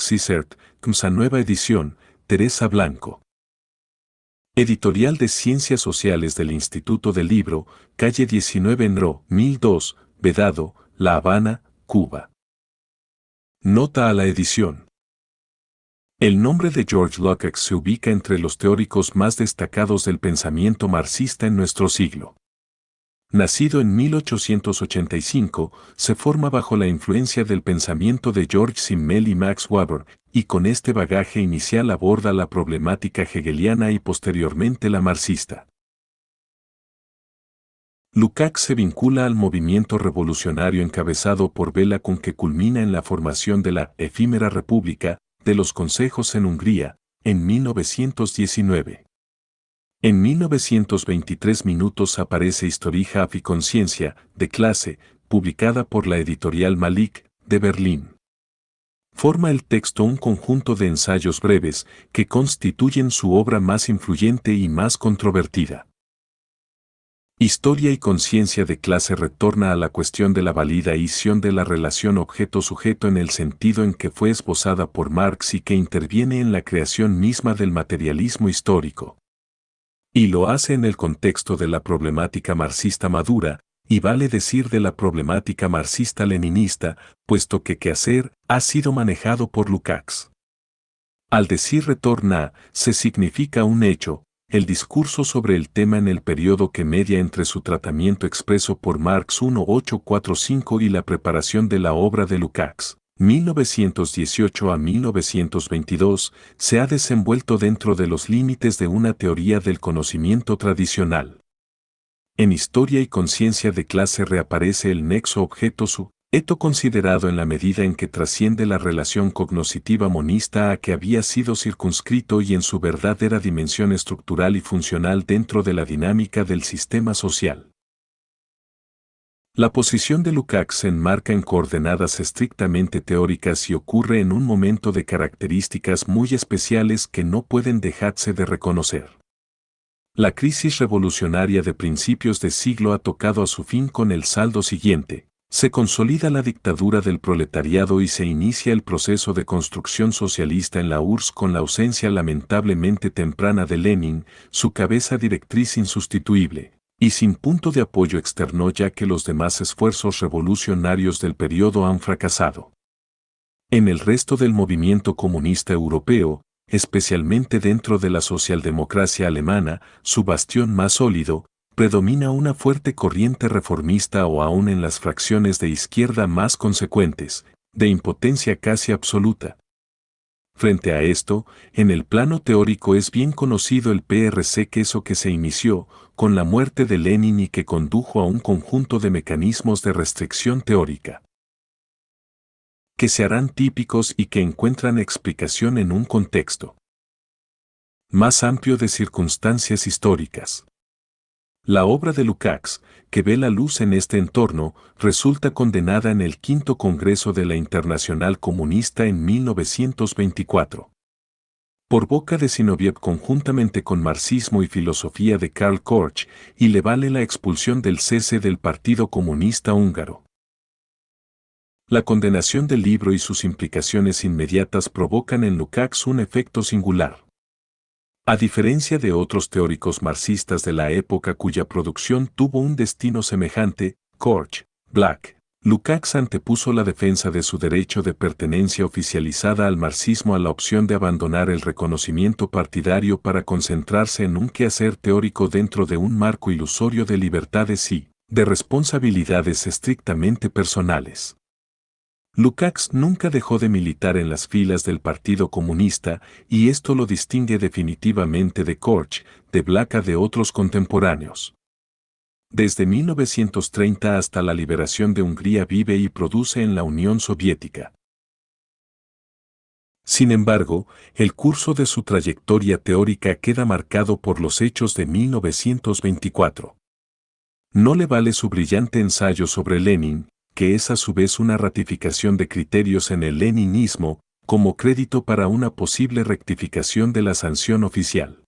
Marxisert, CMSA nueva edición, Teresa Blanco. Editorial de Ciencias Sociales del Instituto del Libro, calle 19 NRO, 1002, Vedado, La Habana, Cuba. Nota a la edición. El nombre de George Lukács se ubica entre los teóricos más destacados del pensamiento marxista en nuestro siglo. Nacido en 1885, se forma bajo la influencia del pensamiento de George Simmel y Max Weber, y con este bagaje inicial aborda la problemática hegeliana y posteriormente la marxista. Lukács se vincula al movimiento revolucionario encabezado por Béla Kun que culmina en la formación de la efímera República de los Consejos en Hungría, en 1919. En 1923 minutos aparece Historia y Conciencia, de clase, publicada por la editorial Malik, de Berlín. Forma el texto un conjunto de ensayos breves que constituyen su obra más influyente y más controvertida. Historia y Conciencia de clase retorna a la cuestión de la validación de la relación objeto-sujeto en el sentido en que fue esbozada por Marx y que interviene en la creación misma del materialismo histórico. Y lo hace en el contexto de la problemática marxista madura, y vale decir de la problemática marxista-leninista, puesto que quehacer ha sido manejado por Lukács. Al decir retorna, se significa un hecho, el discurso sobre el tema en el periodo que media entre su tratamiento expreso por Marx 1845 y la preparación de la obra de Lukács. 1918 a 1922, se ha desenvuelto dentro de los límites de una teoría del conocimiento tradicional. En Historia y Conciencia de clase reaparece el nexo objeto-sujeto considerado en la medida en que trasciende la relación cognoscitiva monista a que había sido circunscrito y en su verdadera dimensión estructural y funcional dentro de la dinámica del sistema social. La posición de Lukács se enmarca en coordenadas estrictamente teóricas y ocurre en un momento de características muy especiales que no pueden dejarse de reconocer. La crisis revolucionaria de principios de siglo ha tocado a su fin con el saldo siguiente: se consolida la dictadura del proletariado y se inicia el proceso de construcción socialista en la URSS con la ausencia lamentablemente temprana de Lenin, su cabeza directriz insustituible, y sin punto de apoyo externo ya que los demás esfuerzos revolucionarios del periodo han fracasado. En el resto del movimiento comunista europeo, especialmente dentro de la socialdemocracia alemana, su bastión más sólido, predomina una fuerte corriente reformista o aún en las fracciones de izquierda más consecuentes, de impotencia casi absoluta. Frente a esto, en el plano teórico es bien conocido el PRC queso que se inició con la muerte de Lenin y que condujo a un conjunto de mecanismos de restricción teórica que se harán típicos y que encuentran explicación en un contexto más amplio de circunstancias históricas. La obra de Lukács, que ve la luz en este entorno, resulta condenada en el Quinto Congreso de la Internacional Comunista en 1924. Por boca de Zinoviev conjuntamente con Marxismo y Filosofía de Karl Korsch, y le vale la expulsión del cese del Partido Comunista Húngaro. La condenación del libro y sus implicaciones inmediatas provocan en Lukács un efecto singular. A diferencia de otros teóricos marxistas de la época cuya producción tuvo un destino semejante, Korsch, Black, Lukács antepuso la defensa de su derecho de pertenencia oficializada al marxismo a la opción de abandonar el reconocimiento partidario para concentrarse en un quehacer teórico dentro de un marco ilusorio de libertades y de responsabilidades estrictamente personales. Lukács nunca dejó de militar en las filas del Partido Comunista y esto lo distingue definitivamente de Korsch, de Black a de otros contemporáneos. Desde 1930 hasta la liberación de Hungría vive y produce en la Unión Soviética. Sin embargo, el curso de su trayectoria teórica queda marcado por los hechos de 1924. No le vale su brillante ensayo sobre Lenin, que es a su vez una ratificación de criterios en el leninismo, como crédito para una posible rectificación de la sanción oficial.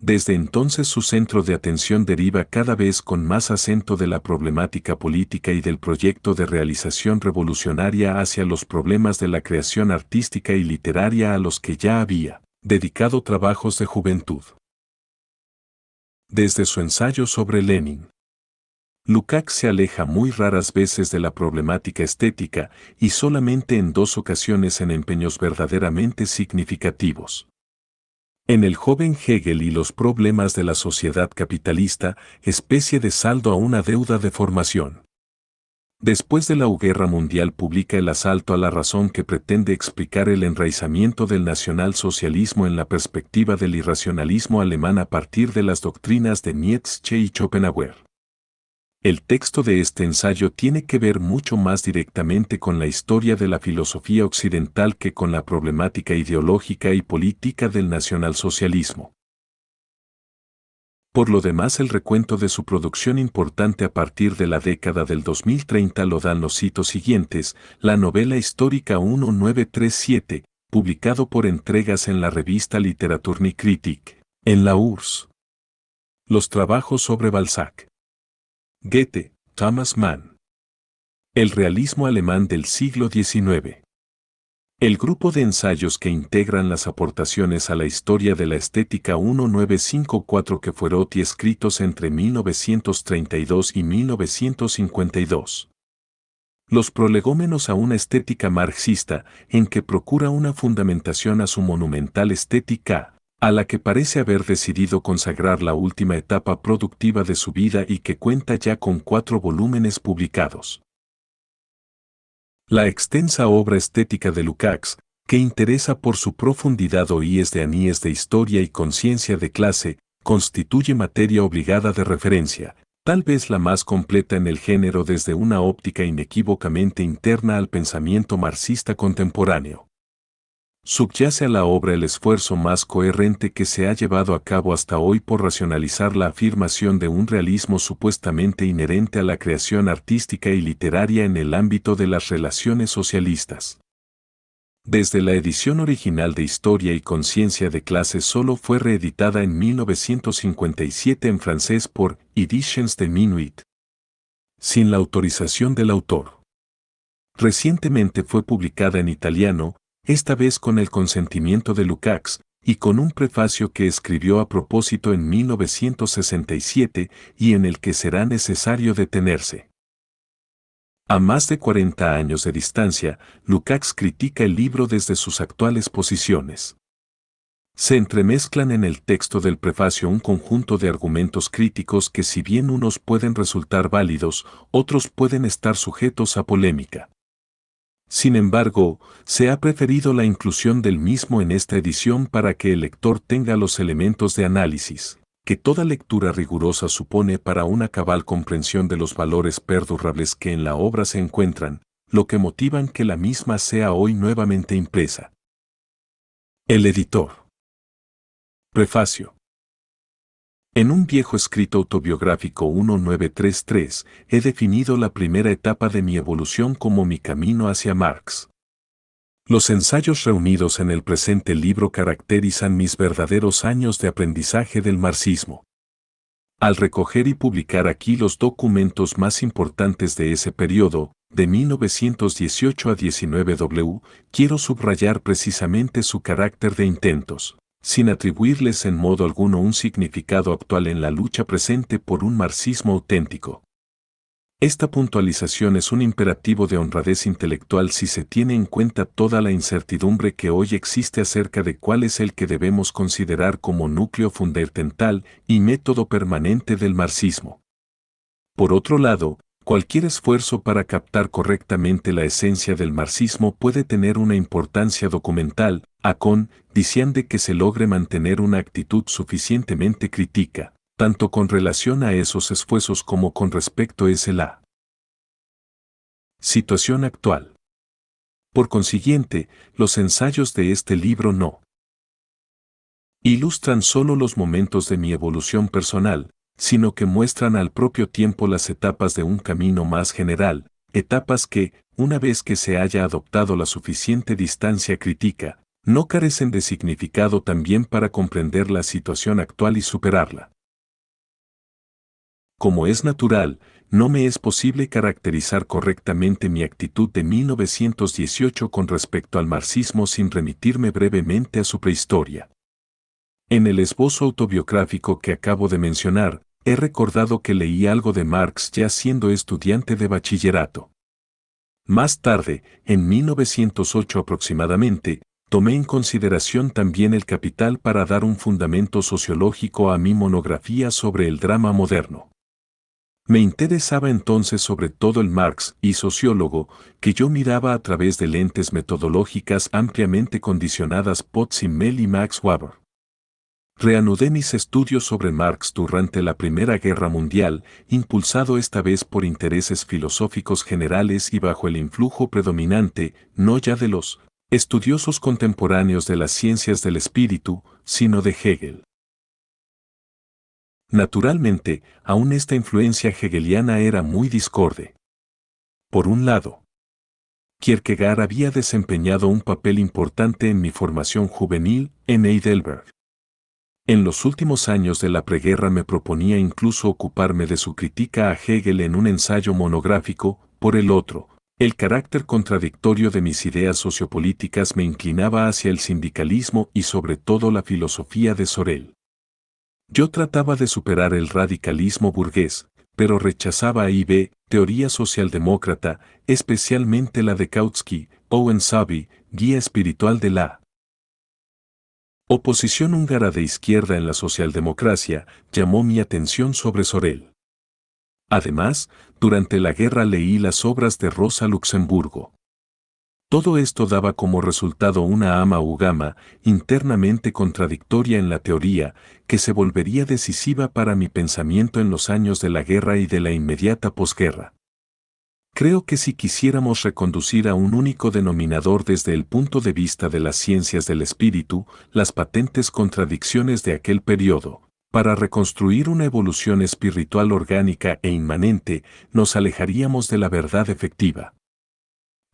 Desde entonces su centro de atención deriva cada vez con más acento de la problemática política y del proyecto de realización revolucionaria hacia los problemas de la creación artística y literaria a los que ya había dedicado trabajos de juventud. Desde su ensayo sobre Lenin, Lukács se aleja muy raras veces de la problemática estética y solamente en 2 ocasiones en empeños verdaderamente significativos. En el joven Hegel y los problemas de la sociedad capitalista, especie de saldo a una deuda de formación. Después de la Guerra Mundial publica El asalto a la razón, que pretende explicar el enraizamiento del nacionalsocialismo en la perspectiva del irracionalismo alemán a partir de las doctrinas de Nietzsche y Schopenhauer. El texto de este ensayo tiene que ver mucho más directamente con la historia de la filosofía occidental que con la problemática ideológica y política del nacionalsocialismo. Por lo demás, el recuento de su producción importante a partir de la década del 2030 lo dan los hitos siguientes: la novela histórica 1937, publicado por entregas en la revista Literaturny Critic, en la URSS. Los trabajos sobre Balzac, Goethe, Thomas Mann. El realismo alemán del siglo XIX. El grupo de ensayos que integran las aportaciones a la historia de la estética 1954 que fueron escritos entre 1932 y 1952. Los prolegómenos a una estética marxista, en que procura una fundamentación a su monumental estética, a la que parece haber decidido consagrar la última etapa productiva de su vida y que cuenta ya con 4 volúmenes publicados. La extensa obra estética de Lukács, que interesa por su profundidad oíes de aníes de historia y conciencia de clase, constituye materia obligada de referencia, tal vez la más completa en el género desde una óptica inequívocamente interna al pensamiento marxista contemporáneo. Subyace a la obra el esfuerzo más coherente que se ha llevado a cabo hasta hoy por racionalizar la afirmación de un realismo supuestamente inherente a la creación artística y literaria en el ámbito de las relaciones socialistas. Desde la edición original de Historia y Conciencia de Clase solo fue reeditada en 1957 en francés por Editions de Minuit, sin la autorización del autor. Recientemente fue publicada en italiano, esta vez con el consentimiento de Lukács, y con un prefacio que escribió a propósito en 1967 y en el que será necesario detenerse. A más de 40 años de distancia, Lukács critica el libro desde sus actuales posiciones. Se entremezclan en el texto del prefacio un conjunto de argumentos críticos que, si bien unos pueden resultar válidos, otros pueden estar sujetos a polémica. Sin embargo, se ha preferido la inclusión del mismo en esta edición para que el lector tenga los elementos de análisis que toda lectura rigurosa supone para una cabal comprensión de los valores perdurables que en la obra se encuentran, lo que motivan que la misma sea hoy nuevamente impresa. El editor. Prefacio. En un viejo escrito autobiográfico 1933, he definido la primera etapa de mi evolución como mi camino hacia Marx. Los ensayos reunidos en el presente libro caracterizan mis verdaderos años de aprendizaje del marxismo. Al recoger y publicar aquí los documentos más importantes de ese periodo, de 1918 a 19W, quiero subrayar precisamente su carácter de intentos, sin atribuirles en modo alguno un significado actual en la lucha presente por un marxismo auténtico. Esta puntualización es un imperativo de honradez intelectual si se tiene en cuenta toda la incertidumbre que hoy existe acerca de cuál es el que debemos considerar como núcleo fundamental y método permanente del marxismo. Por otro lado, cualquier esfuerzo para captar correctamente la esencia del marxismo puede tener una importancia documental, a condición de que se logre mantener una actitud suficientemente crítica, tanto con relación a esos esfuerzos como con respecto a la situación actual. Por consiguiente, los ensayos de este libro no ilustran solo los momentos de mi evolución personal, sino que muestran al propio tiempo las etapas de un camino más general, etapas que, una vez que se haya adoptado la suficiente distancia crítica, no carecen de significado también para comprender la situación actual y superarla. Como es natural, no me es posible caracterizar correctamente mi actitud de 1918 con respecto al marxismo sin remitirme brevemente a su prehistoria. En el esbozo autobiográfico que acabo de mencionar, he recordado que leí algo de Marx ya siendo estudiante de bachillerato. Más tarde, en 1908 aproximadamente, tomé en consideración también el Capital para dar un fundamento sociológico a mi monografía sobre el drama moderno. Me interesaba entonces sobre todo el Marx y sociólogo, que yo miraba a través de lentes metodológicas ampliamente condicionadas por Simmel y Max Weber. Reanudé mis estudios sobre Marx durante la Primera Guerra Mundial, impulsado esta vez por intereses filosóficos generales y bajo el influjo predominante, no ya de los estudiosos contemporáneos de las ciencias del espíritu, sino de Hegel. Naturalmente, aún esta influencia hegeliana era muy discorde. Por un lado, Kierkegaard había desempeñado un papel importante en mi formación juvenil en Heidelberg. En los últimos años de la preguerra me proponía incluso ocuparme de su crítica a Hegel en un ensayo monográfico. Por el otro, el carácter contradictorio de mis ideas sociopolíticas me inclinaba hacia el sindicalismo y sobre todo la filosofía de Sorel. Yo trataba de superar el radicalismo burgués, pero rechazaba teoría socialdemócrata, especialmente la de Kautsky, Owen Savy, guía espiritual de la oposición húngara de izquierda en la socialdemocracia, llamó mi atención sobre Sorel. Además, durante la guerra leí las obras de Rosa Luxemburgo. Todo esto daba como resultado una amalgama internamente contradictoria en la teoría, que se volvería decisiva para mi pensamiento en los años de la guerra y de la inmediata posguerra. Creo que si quisiéramos reconducir a un único denominador desde el punto de vista de las ciencias del espíritu, las patentes contradicciones de aquel periodo, para reconstruir una evolución espiritual orgánica e inmanente, nos alejaríamos de la verdad efectiva.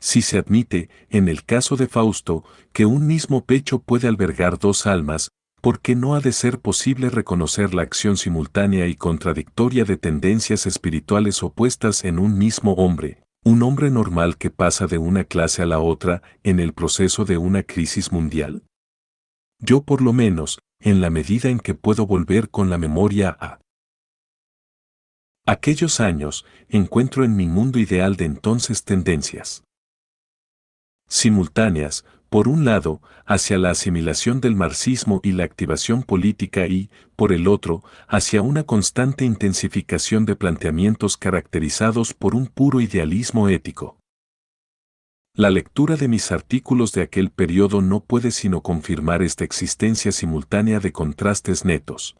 Si se admite, en el caso de Fausto, que un mismo pecho puede albergar dos almas, ¿por qué no ha de ser posible reconocer la acción simultánea y contradictoria de tendencias espirituales opuestas en un mismo hombre, un hombre normal que pasa de una clase a la otra en el proceso de una crisis mundial? Yo por lo menos, en la medida en que puedo volver con la memoria a aquellos años, encuentro en mi mundo ideal de entonces tendencias simultáneas, por un lado, hacia la asimilación del marxismo y la activación política y, por el otro, hacia una constante intensificación de planteamientos caracterizados por un puro idealismo ético. La lectura de mis artículos de aquel periodo no puede sino confirmar esta existencia simultánea de contrastes netos.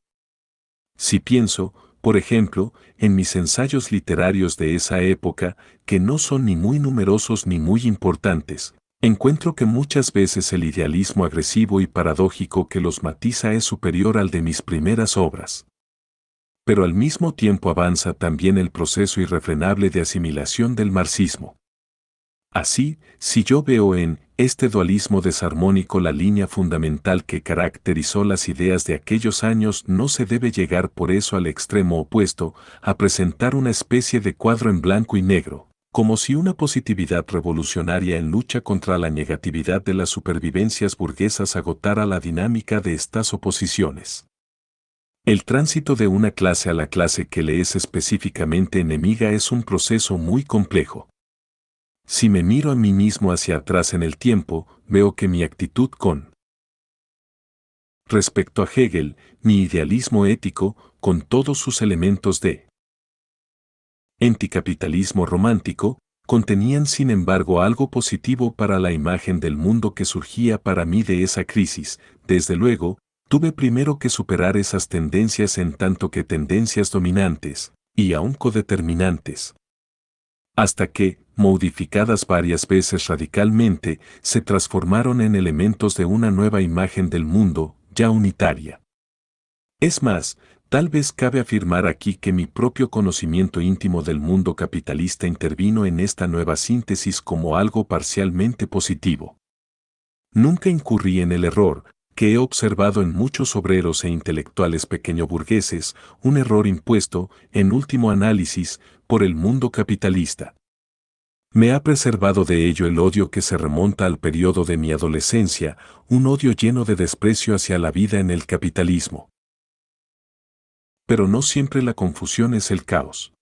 Si pienso, por ejemplo, en mis ensayos literarios de esa época, que no son ni muy numerosos ni muy importantes, encuentro que muchas veces el idealismo agresivo y paradójico que los matiza es superior al de mis primeras obras. Pero al mismo tiempo avanza también el proceso irrefrenable de asimilación del marxismo. Así, si yo veo en este dualismo desarmónico la línea fundamental que caracterizó las ideas de aquellos años, no se debe llegar por eso al extremo opuesto, a presentar una especie de cuadro en blanco y negro, como si una positividad revolucionaria en lucha contra la negatividad de las supervivencias burguesas agotara la dinámica de estas oposiciones. El tránsito de una clase a la clase que le es específicamente enemiga es un proceso muy complejo. Si me miro a mí mismo hacia atrás en el tiempo, veo que mi actitud con respecto a Hegel, mi idealismo ético, con todos sus elementos de anticapitalismo romántico, contenían sin embargo algo positivo para la imagen del mundo que surgía para mí de esa crisis. Desde luego, tuve primero que superar esas tendencias en tanto que tendencias dominantes, y aún codeterminantes, hasta que, modificadas varias veces radicalmente, se transformaron en elementos de una nueva imagen del mundo, ya unitaria. Es más, tal vez cabe afirmar aquí que mi propio conocimiento íntimo del mundo capitalista intervino en esta nueva síntesis como algo parcialmente positivo. Nunca incurrí en el error, que he observado en muchos obreros e intelectuales pequeñoburgueses, un error impuesto, en último análisis, por el mundo capitalista. Me ha preservado de ello el odio que se remonta al periodo de mi adolescencia, un odio lleno de desprecio hacia la vida en el capitalismo. Pero no siempre la confusión es el caos.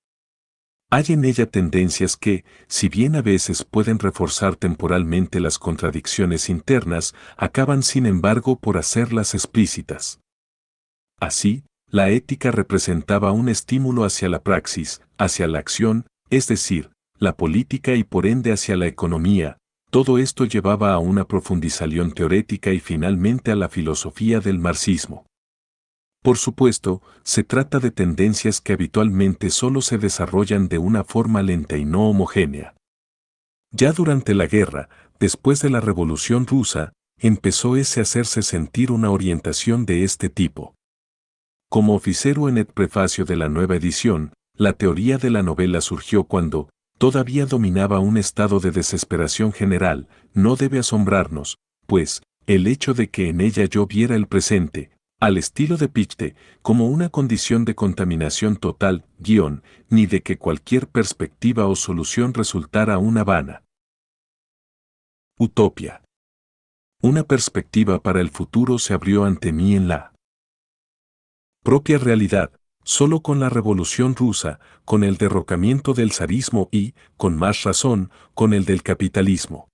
Hay en ella tendencias que, si bien a veces pueden reforzar temporalmente las contradicciones internas, acaban sin embargo por hacerlas explícitas. Así, la ética representaba un estímulo hacia la praxis, hacia la acción, es decir, la política y por ende hacia la economía. Todo esto llevaba a una profundización teórica y finalmente a la filosofía del marxismo. Por supuesto, se trata de tendencias que habitualmente solo se desarrollan de una forma lenta y no homogénea. Ya durante la guerra, después de la Revolución Rusa, empezó a hacerse sentir una orientación de este tipo. Como oficero en el prefacio de la nueva edición, la teoría de la novela surgió cuando, todavía dominaba un estado de desesperación general. No debe asombrarnos, pues, el hecho de que en ella yo viera el presente, al estilo de Fichte, como una condición de contaminación total, ni de que cualquier perspectiva o solución resultara una vana utopia. Una perspectiva para el futuro se abrió ante mí en la propia realidad, solo con la Revolución Rusa, con el derrocamiento del zarismo y, con más razón, con el del capitalismo.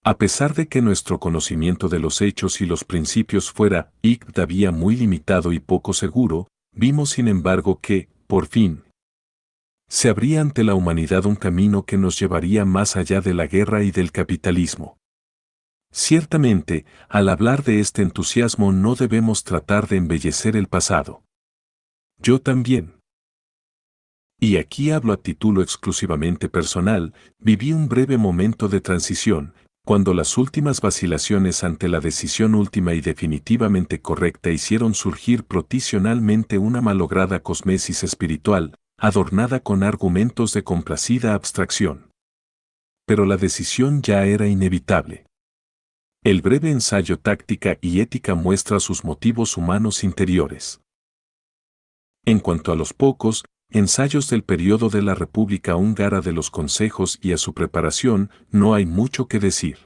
A pesar de que nuestro conocimiento de los hechos y los principios fuera, todavía muy limitado y poco seguro, vimos sin embargo que, por fin, se abría ante la humanidad un camino que nos llevaría más allá de la guerra y del capitalismo. Ciertamente, al hablar de este entusiasmo no debemos tratar de embellecer el pasado. Yo también. Y aquí hablo a título exclusivamente personal, viví un breve momento de transición, cuando las últimas vacilaciones ante la decisión última y definitivamente correcta hicieron surgir provisionalmente una malograda cosmesis espiritual, adornada con argumentos de complacida abstracción. Pero la decisión ya era inevitable. El breve ensayo Táctica y Ética muestra sus motivos humanos interiores. En cuanto a los pocos ensayos del periodo de la República Húngara de los consejos y a su preparación, no hay mucho que decir.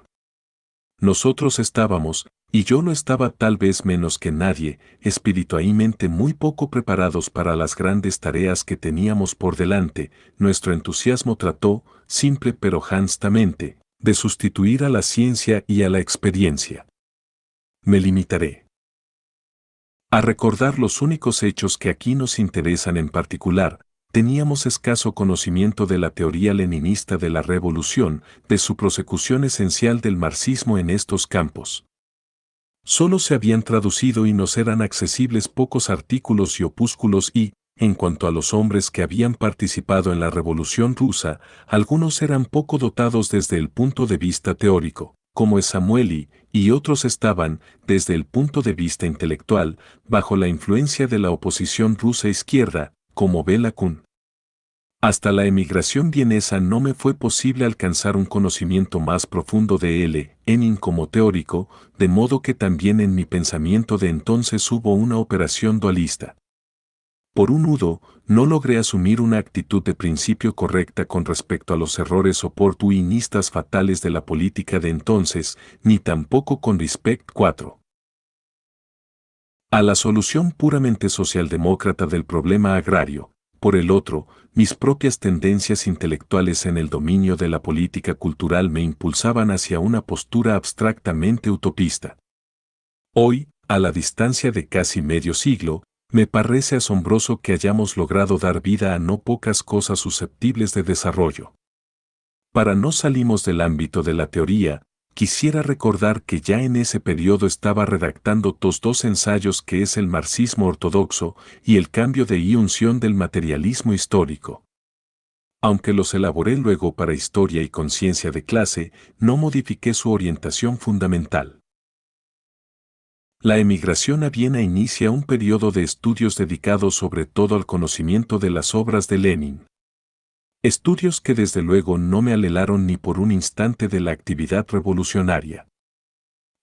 Nosotros estábamos, y yo lo estaba tal vez menos que nadie, espiritualmente muy poco preparados para las grandes tareas que teníamos por delante. Nuestro entusiasmo trató, simple pero honestamente, de sustituir a la ciencia y a la experiencia. Me limitaré a recordar los únicos hechos que aquí nos interesan en particular. Teníamos escaso conocimiento de la teoría leninista de la revolución, de su prosecución esencial del marxismo en estos campos. Solo se habían traducido y nos eran accesibles pocos artículos y opúsculos y, en cuanto a los hombres que habían participado en la Revolución Rusa, algunos eran poco dotados desde el punto de vista teórico, como es Samueli, y otros estaban, desde el punto de vista intelectual, bajo la influencia de la oposición rusa izquierda, como Bela Kun. Hasta la emigración vienesa no me fue posible alcanzar un conocimiento más profundo de Lenin como teórico, de modo que también en mi pensamiento de entonces hubo una operación dualista. Por un lado, no logré asumir una actitud de principio correcta con respecto a los errores oportunistas fatales de la política de entonces, ni tampoco con respecto a la solución puramente socialdemócrata del problema agrario. Por el otro, mis propias tendencias intelectuales en el dominio de la política cultural me impulsaban hacia una postura abstractamente utopista. Hoy, a la distancia de casi medio siglo, me parece asombroso que hayamos logrado dar vida a no pocas cosas susceptibles de desarrollo. Para no salimos del ámbito de la teoría, quisiera recordar que ya en ese periodo estaba redactando dos ensayos que es el marxismo ortodoxo y el cambio de unción del materialismo histórico. Aunque los elaboré luego para historia y conciencia de clase, no modifiqué su orientación fundamental. La emigración a Viena inicia un periodo de estudios dedicados sobre todo al conocimiento de las obras de Lenin. Estudios que desde luego no me alelaron ni por un instante de la actividad revolucionaria.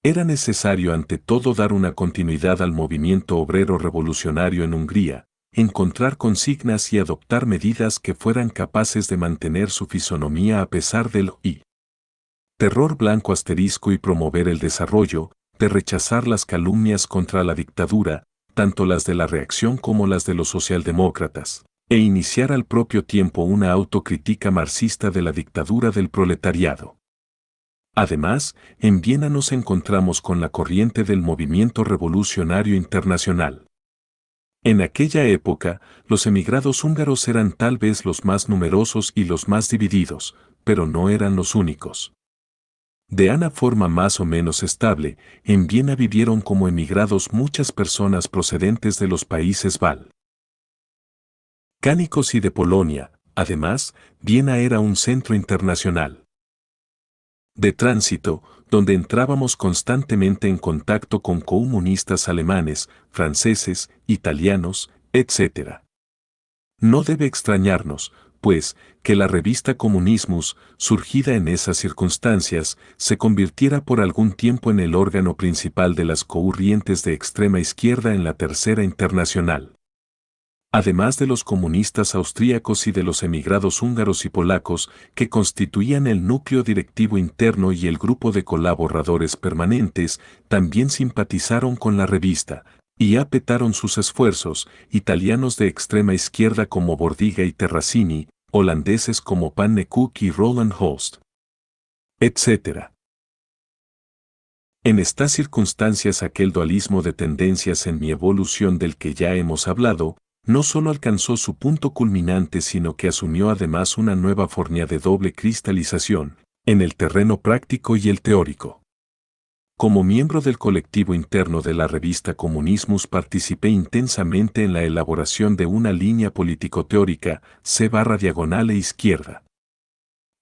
Era necesario ante todo dar una continuidad al movimiento obrero revolucionario en Hungría, encontrar consignas y adoptar medidas que fueran capaces de mantener su fisonomía a pesar del terror blanco asterisco y promover el desarrollo, de rechazar las calumnias contra la dictadura, tanto las de la reacción como las de los socialdemócratas, e iniciar al propio tiempo una autocrítica marxista de la dictadura del proletariado. Además, en Viena nos encontramos con la corriente del movimiento revolucionario internacional. En aquella época, los emigrados húngaros eran tal vez los más numerosos y los más divididos, pero no eran los únicos. De una forma más o menos estable, en Viena vivieron como emigrados muchas personas procedentes de los países balcánicos y de Polonia. Además, Viena era un centro internacional de tránsito, donde entrábamos constantemente en contacto con comunistas alemanes, franceses, italianos, etc. No debe extrañarnos, pues, que la revista Comunismus, surgida en esas circunstancias, se convirtiera por algún tiempo en el órgano principal de las corrientes de extrema izquierda en la Tercera Internacional. Además de los comunistas austríacos y de los emigrados húngaros y polacos, que constituían el núcleo directivo interno y el grupo de colaboradores permanentes, también simpatizaron con la revista, y apetaron sus esfuerzos, italianos de extrema izquierda como Bordiga y Terracini, holandeses como Pannekoek y Roland Holst, etc. En estas circunstancias aquel dualismo de tendencias en mi evolución del que ya hemos hablado, no solo alcanzó su punto culminante sino que asumió además una nueva forma de doble cristalización, en el terreno práctico y el teórico. Como miembro del colectivo interno de la revista Comunismus participé intensamente en la elaboración de una línea político-teórica C/diagonal e izquierda.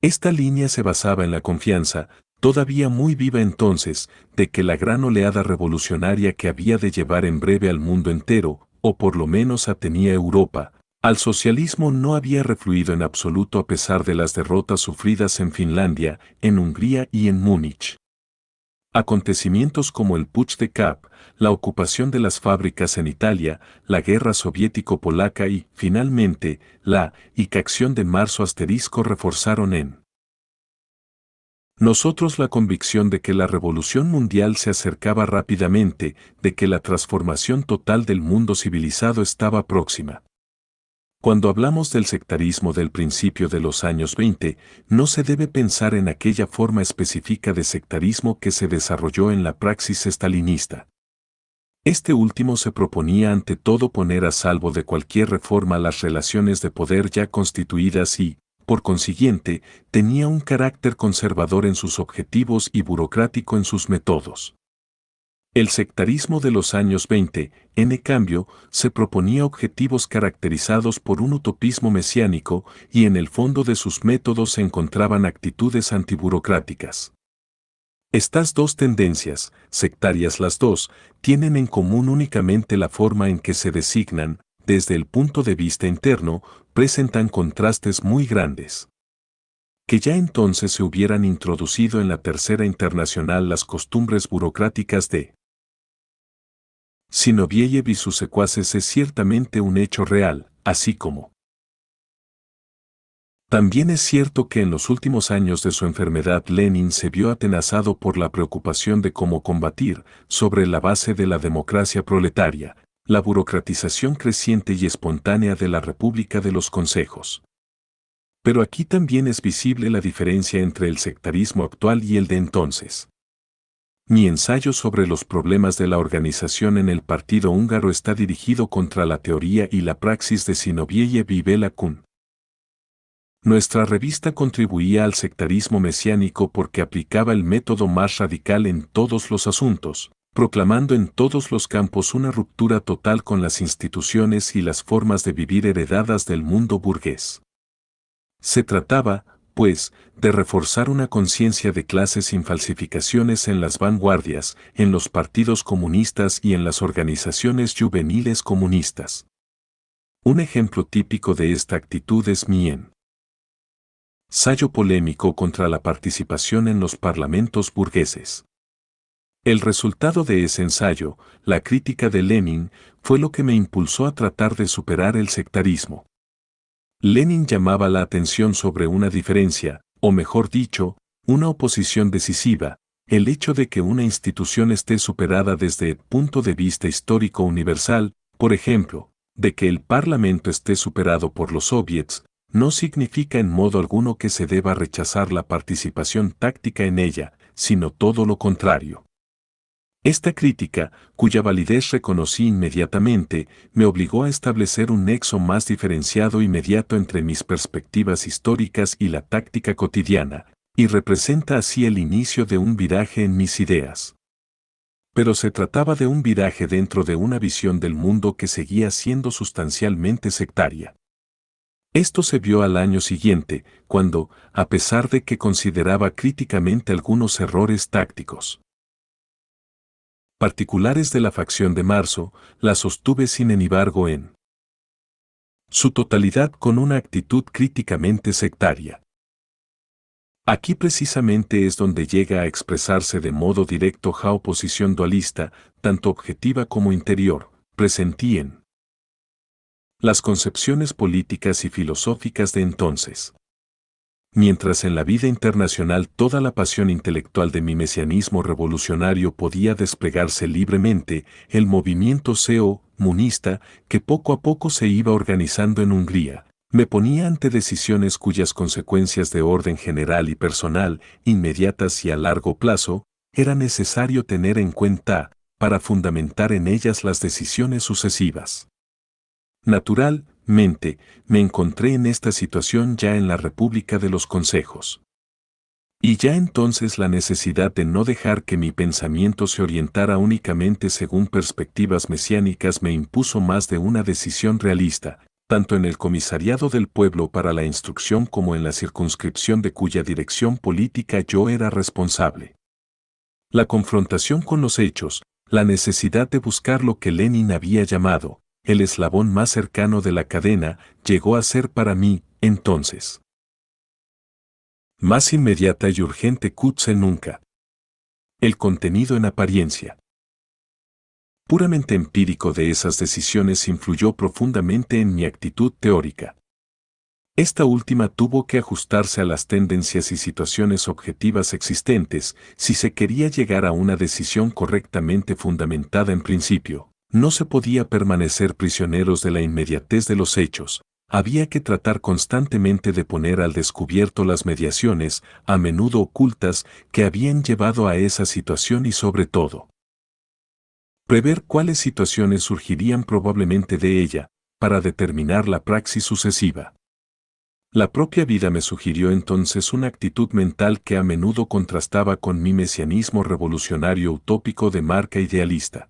Esta línea se basaba en la confianza, todavía muy viva entonces, de que la gran oleada revolucionaria que había de llevar en breve al mundo entero, o por lo menos atenía Europa, al socialismo no había refluido en absoluto a pesar de las derrotas sufridas en Finlandia, en Hungría y en Múnich. Acontecimientos como el Putsch de Kapp, la ocupación de las fábricas en Italia, la guerra soviético-polaca y, finalmente, la acción de marzo asterisco reforzaron en nosotros la convicción de que la revolución mundial se acercaba rápidamente, de que la transformación total del mundo civilizado estaba próxima. Cuando hablamos del sectarismo del principio de los años 20, no se debe pensar en aquella forma específica de sectarismo que se desarrolló en la praxis estalinista. Este último se proponía ante todo poner a salvo de cualquier reforma las relaciones de poder ya constituidas y, por consiguiente, tenía un carácter conservador en sus objetivos y burocrático en sus métodos. El sectarismo de los años 20, en cambio, se proponía objetivos caracterizados por un utopismo mesiánico y en el fondo de sus métodos se encontraban actitudes antiburocráticas. Estas dos tendencias, sectarias las dos, tienen en común únicamente la forma en que se designan, desde el punto de vista interno, presentan contrastes muy grandes. Que ya entonces se hubieran introducido en la Tercera Internacional las costumbres burocráticas de Zinoviev y sus secuaces es ciertamente un hecho real, así como también es cierto que en los últimos años de su enfermedad Lenin se vio atenazado por la preocupación de cómo combatir, sobre la base de la democracia proletaria, la burocratización creciente y espontánea de la República de los Consejos. Pero aquí también es visible la diferencia entre el sectarismo actual y el de entonces. Mi ensayo sobre los problemas de la organización en el partido húngaro está dirigido contra la teoría y la praxis de Zinoviev y Béla Kun. Nuestra revista contribuía al sectarismo mesiánico porque aplicaba el método más radical en todos los asuntos, proclamando en todos los campos una ruptura total con las instituciones y las formas de vivir heredadas del mundo burgués. Se trataba, pues, de reforzar una conciencia de clase sin falsificaciones en las vanguardias, en los partidos comunistas y en las organizaciones juveniles comunistas. Un ejemplo típico de esta actitud es mi ensayo polémico contra la participación en los parlamentos burgueses. El resultado de ese ensayo, la crítica de Lenin, fue lo que me impulsó a tratar de superar el sectarismo. Lenin llamaba la atención sobre una diferencia, o mejor dicho, una oposición decisiva, el hecho de que una institución esté superada desde el punto de vista histórico universal, por ejemplo, de que el Parlamento esté superado por los soviets, no significa en modo alguno que se deba rechazar la participación táctica en ella, sino todo lo contrario. Esta crítica, cuya validez reconocí inmediatamente, me obligó a establecer un nexo más diferenciado e inmediato entre mis perspectivas históricas y la táctica cotidiana, y representa así el inicio de un viraje en mis ideas. Pero se trataba de un viraje dentro de una visión del mundo que seguía siendo sustancialmente sectaria. Esto se vio al año siguiente, cuando, a pesar de que consideraba críticamente algunos errores tácticos particulares de la facción de marzo, la sostuve sin embargo en su totalidad con una actitud críticamente sectaria. Aquí precisamente es donde llega a expresarse de modo directo la oposición dualista, tanto objetiva como interior, presentí en las concepciones políticas y filosóficas de entonces. Mientras en la vida internacional toda la pasión intelectual de mi mesianismo revolucionario podía desplegarse libremente, el movimiento munista, que poco a poco se iba organizando en Hungría, me ponía ante decisiones cuyas consecuencias de orden general y personal, inmediatas y a largo plazo, era necesario tener en cuenta, para fundamentar en ellas las decisiones sucesivas. Naturalmente, me encontré en esta situación ya en la República de los Consejos. Y ya entonces la necesidad de no dejar que mi pensamiento se orientara únicamente según perspectivas mesiánicas me impuso más de una decisión realista, tanto en el Comisariado del Pueblo para la Instrucción como en la circunscripción de cuya dirección política yo era responsable. La confrontación con los hechos, la necesidad de buscar lo que Lenin había llamado el eslabón más cercano de la cadena, llegó a ser para mí, entonces, más inmediata y urgente que nunca. El contenido en apariencia puramente empírico de esas decisiones influyó profundamente en mi actitud teórica. Esta última tuvo que ajustarse a las tendencias y situaciones objetivas existentes si se quería llegar a una decisión correctamente fundamentada en principio. No se podía permanecer prisioneros de la inmediatez de los hechos, había que tratar constantemente de poner al descubierto las mediaciones, a menudo ocultas, que habían llevado a esa situación y sobre todo, prever cuáles situaciones surgirían probablemente de ella, para determinar la praxis sucesiva. La propia vida me sugirió entonces una actitud mental que a menudo contrastaba con mi mesianismo revolucionario utópico de marca idealista.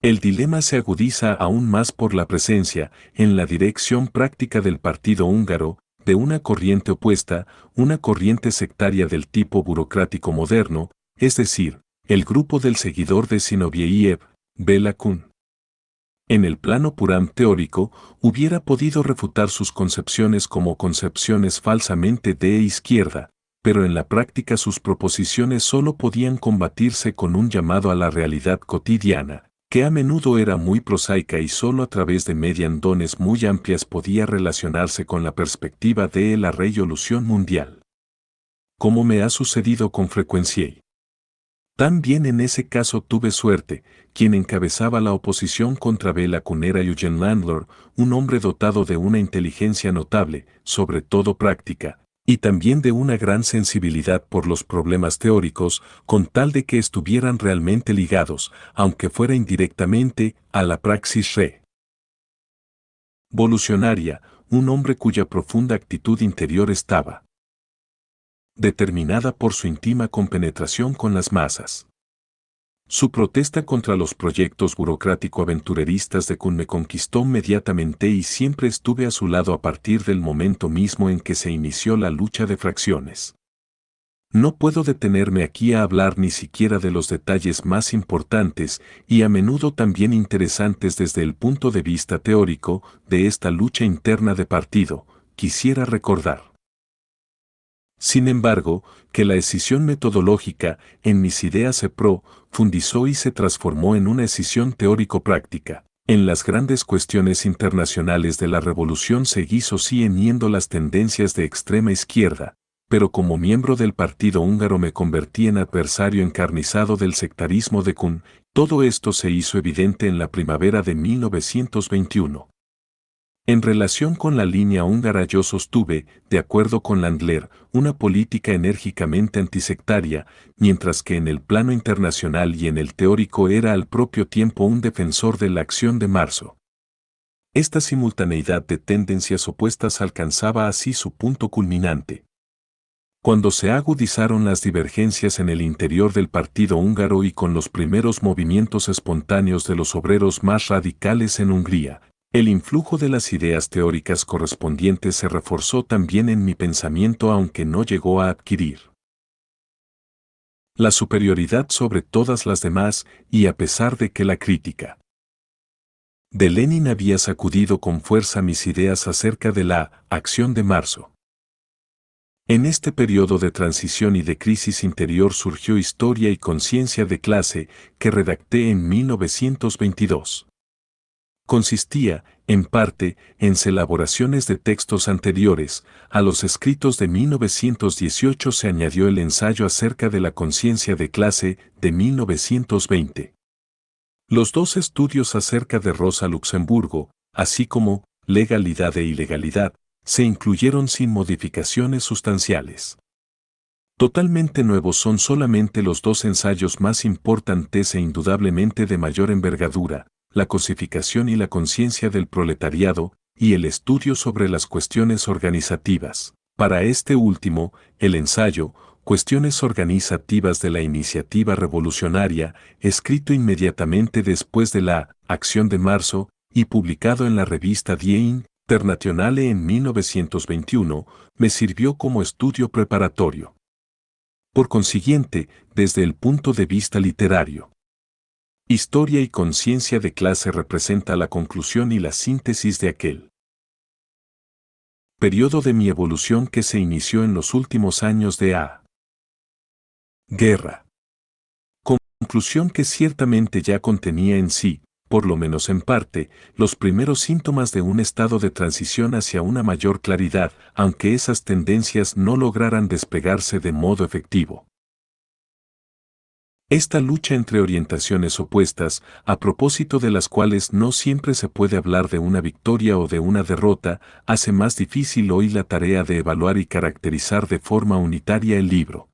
El dilema se agudiza aún más por la presencia, en la dirección práctica del partido húngaro, de una corriente opuesta, una corriente sectaria del tipo burocrático moderno, es decir, el grupo del seguidor de Zinoviev, Béla Kun. En el plano puram teórico, hubiera podido refutar sus concepciones como concepciones falsamente de izquierda, pero en la práctica sus proposiciones solo podían combatirse con un llamado a la realidad cotidiana, que a menudo era muy prosaica y solo a través de mediandones muy amplias podía relacionarse con la perspectiva de la revolución mundial. Como me ha sucedido con frecuencia. También en ese caso tuve suerte, quien encabezaba la oposición contra Béla Kun era Eugen Landler, un hombre dotado de una inteligencia notable, sobre todo práctica, y también de una gran sensibilidad por los problemas teóricos, con tal de que estuvieran realmente ligados, aunque fuera indirectamente, a la praxis revolucionaria, un hombre cuya profunda actitud interior estaba determinada por su íntima compenetración con las masas. Su protesta contra los proyectos burocrático-aventureristas de Kun me conquistó inmediatamente y siempre estuve a su lado a partir del momento mismo en que se inició la lucha de fracciones. No puedo detenerme aquí a hablar ni siquiera de los detalles más importantes y a menudo también interesantes desde el punto de vista teórico de esta lucha interna de partido. Quisiera recordar Sin embargo, que la escisión metodológica en mis ideas se profundizó y se transformó en una escisión teórico-práctica. En las grandes cuestiones internacionales de la revolución seguí sosteniendo las tendencias de extrema izquierda, pero como miembro del partido húngaro me convertí en adversario encarnizado del sectarismo de Kun. Todo esto se hizo evidente en la primavera de 1921. En relación con la línea húngara yo sostuve, de acuerdo con Landler, una política enérgicamente antisectaria, mientras que en el plano internacional y en el teórico era al propio tiempo un defensor de la Acción de Marzo. Esta simultaneidad de tendencias opuestas alcanzaba así su punto culminante cuando se agudizaron las divergencias en el interior del partido húngaro y con los primeros movimientos espontáneos de los obreros más radicales en Hungría. El influjo de las ideas teóricas correspondientes se reforzó también en mi pensamiento aunque no llegó a adquirir la superioridad sobre todas las demás y a pesar de que la crítica de Lenin había sacudido con fuerza mis ideas acerca de la Acción de Marzo. En este periodo de transición y de crisis interior surgió Historia y Conciencia de Clase, que redacté en 1922. Consistía, en parte, en elaboraciones de textos anteriores. A los escritos de 1918 se añadió el ensayo acerca de la conciencia de clase de 1920. Los dos estudios acerca de Rosa Luxemburgo, así como legalidad e ilegalidad, se incluyeron sin modificaciones sustanciales. Totalmente nuevos son solamente los dos ensayos más importantes e indudablemente de mayor envergadura, la cosificación y la conciencia del proletariado, y el estudio sobre las cuestiones organizativas. Para este último, el ensayo, Cuestiones organizativas de la iniciativa revolucionaria, escrito inmediatamente después de la Acción de Marzo y publicado en la revista Die Internationale en 1921, me sirvió como estudio preparatorio. Por consiguiente, desde el punto de vista literario, Historia y Conciencia de Clase representa la conclusión y la síntesis de aquel periodo de mi evolución que se inició en los últimos años de la guerra. Conclusión que ciertamente ya contenía en sí, por lo menos en parte, los primeros síntomas de un estado de transición hacia una mayor claridad, aunque esas tendencias no lograran desplegarse de modo efectivo. Esta lucha entre orientaciones opuestas, a propósito de las cuales no siempre se puede hablar de una victoria o de una derrota, hace más difícil hoy la tarea de evaluar y caracterizar de forma unitaria el libro.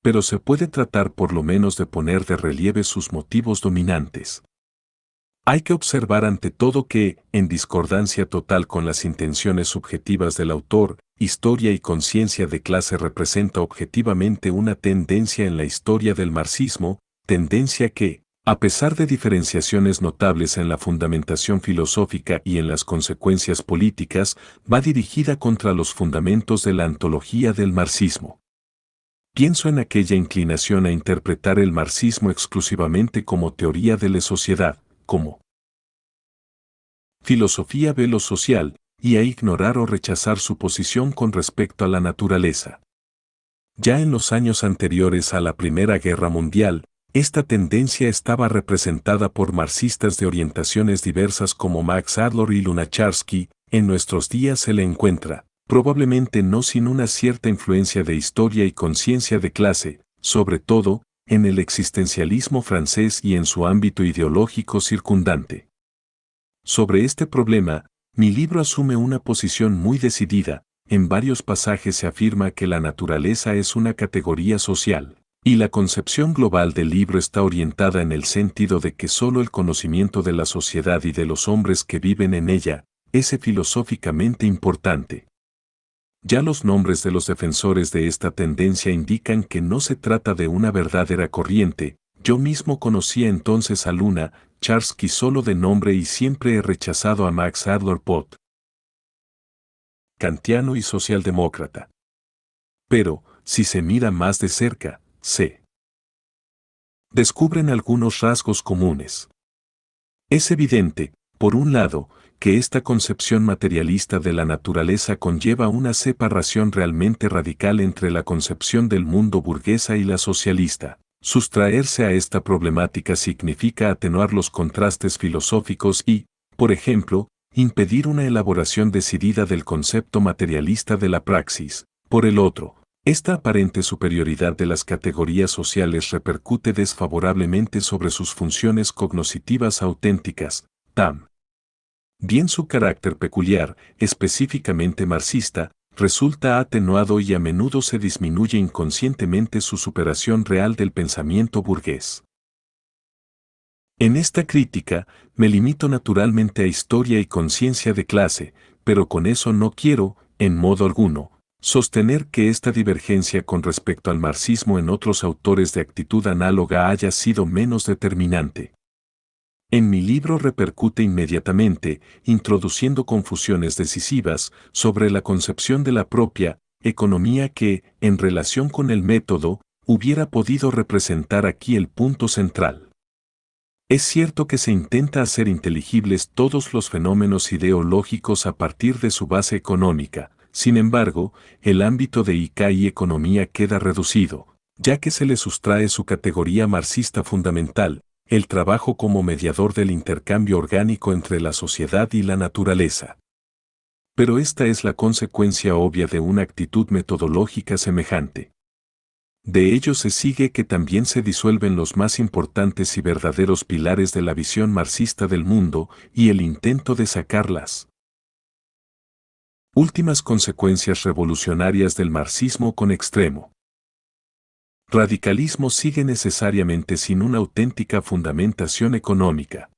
Pero se puede tratar por lo menos de poner de relieve sus motivos dominantes. Hay que observar ante todo que, en discordancia total con las intenciones subjetivas del autor, Historia y Conciencia de Clase representa objetivamente una tendencia en la historia del marxismo, tendencia que, a pesar de diferenciaciones notables en la fundamentación filosófica y en las consecuencias políticas, va dirigida contra los fundamentos de la ontología del marxismo. Pienso en aquella inclinación a interpretar el marxismo exclusivamente como teoría de la sociedad, como filosofía de lo social, y a ignorar o rechazar su posición con respecto a la naturaleza. Ya en los años anteriores a la Primera Guerra Mundial, esta tendencia estaba representada por marxistas de orientaciones diversas como Max Adler y Lunacharsky. En nuestros días se le encuentra, probablemente no sin una cierta influencia de Historia y Conciencia de Clase, sobre todo, en el existencialismo francés y en su ámbito ideológico circundante. Sobre este problema, mi libro asume una posición muy decidida. En varios pasajes se afirma que la naturaleza es una categoría social, y la concepción global del libro está orientada en el sentido de que solo el conocimiento de la sociedad y de los hombres que viven en ella es filosóficamente importante. Ya los nombres de los defensores de esta tendencia indican que no se trata de una verdadera corriente. Yo mismo conocía entonces a Lunacharsky solo de nombre y siempre he rechazado a Max Adler Pot, kantiano y socialdemócrata. Pero, si se mira más de cerca, se descubren algunos rasgos comunes. Es evidente, por un lado, que esta concepción materialista de la naturaleza conlleva una separación realmente radical entre la concepción del mundo burguesa y la socialista. Sustraerse a esta problemática significa atenuar los contrastes filosóficos y, por ejemplo, impedir una elaboración decidida del concepto materialista de la praxis. Por el otro, esta aparente superioridad de las categorías sociales repercute desfavorablemente sobre sus funciones cognoscitivas auténticas, bien su carácter peculiar, específicamente marxista, resulta atenuado y a menudo se disminuye inconscientemente su superación real del pensamiento burgués. En esta crítica, me limito naturalmente a historia y conciencia de clase, pero con eso no quiero, en modo alguno, sostener que esta divergencia con respecto al marxismo en otros autores de actitud análoga haya sido menos determinante. En mi libro repercute inmediatamente, introduciendo confusiones decisivas sobre la concepción de la propia economía que, en relación con el método, hubiera podido representar aquí el punto central. Es cierto que se intenta hacer inteligibles todos los fenómenos ideológicos a partir de su base económica, sin embargo, el ámbito de ICA y economía queda reducido, ya que se le sustrae su categoría marxista fundamental, el trabajo como mediador del intercambio orgánico entre la sociedad y la naturaleza. Pero esta es la consecuencia obvia de una actitud metodológica semejante. De ello se sigue que también se disuelven los más importantes y verdaderos pilares de la visión marxista del mundo y el intento de sacarlas. Últimas consecuencias revolucionarias del marxismo con extremo. Radicalismo sigue necesariamente sin una auténtica fundamentación económica.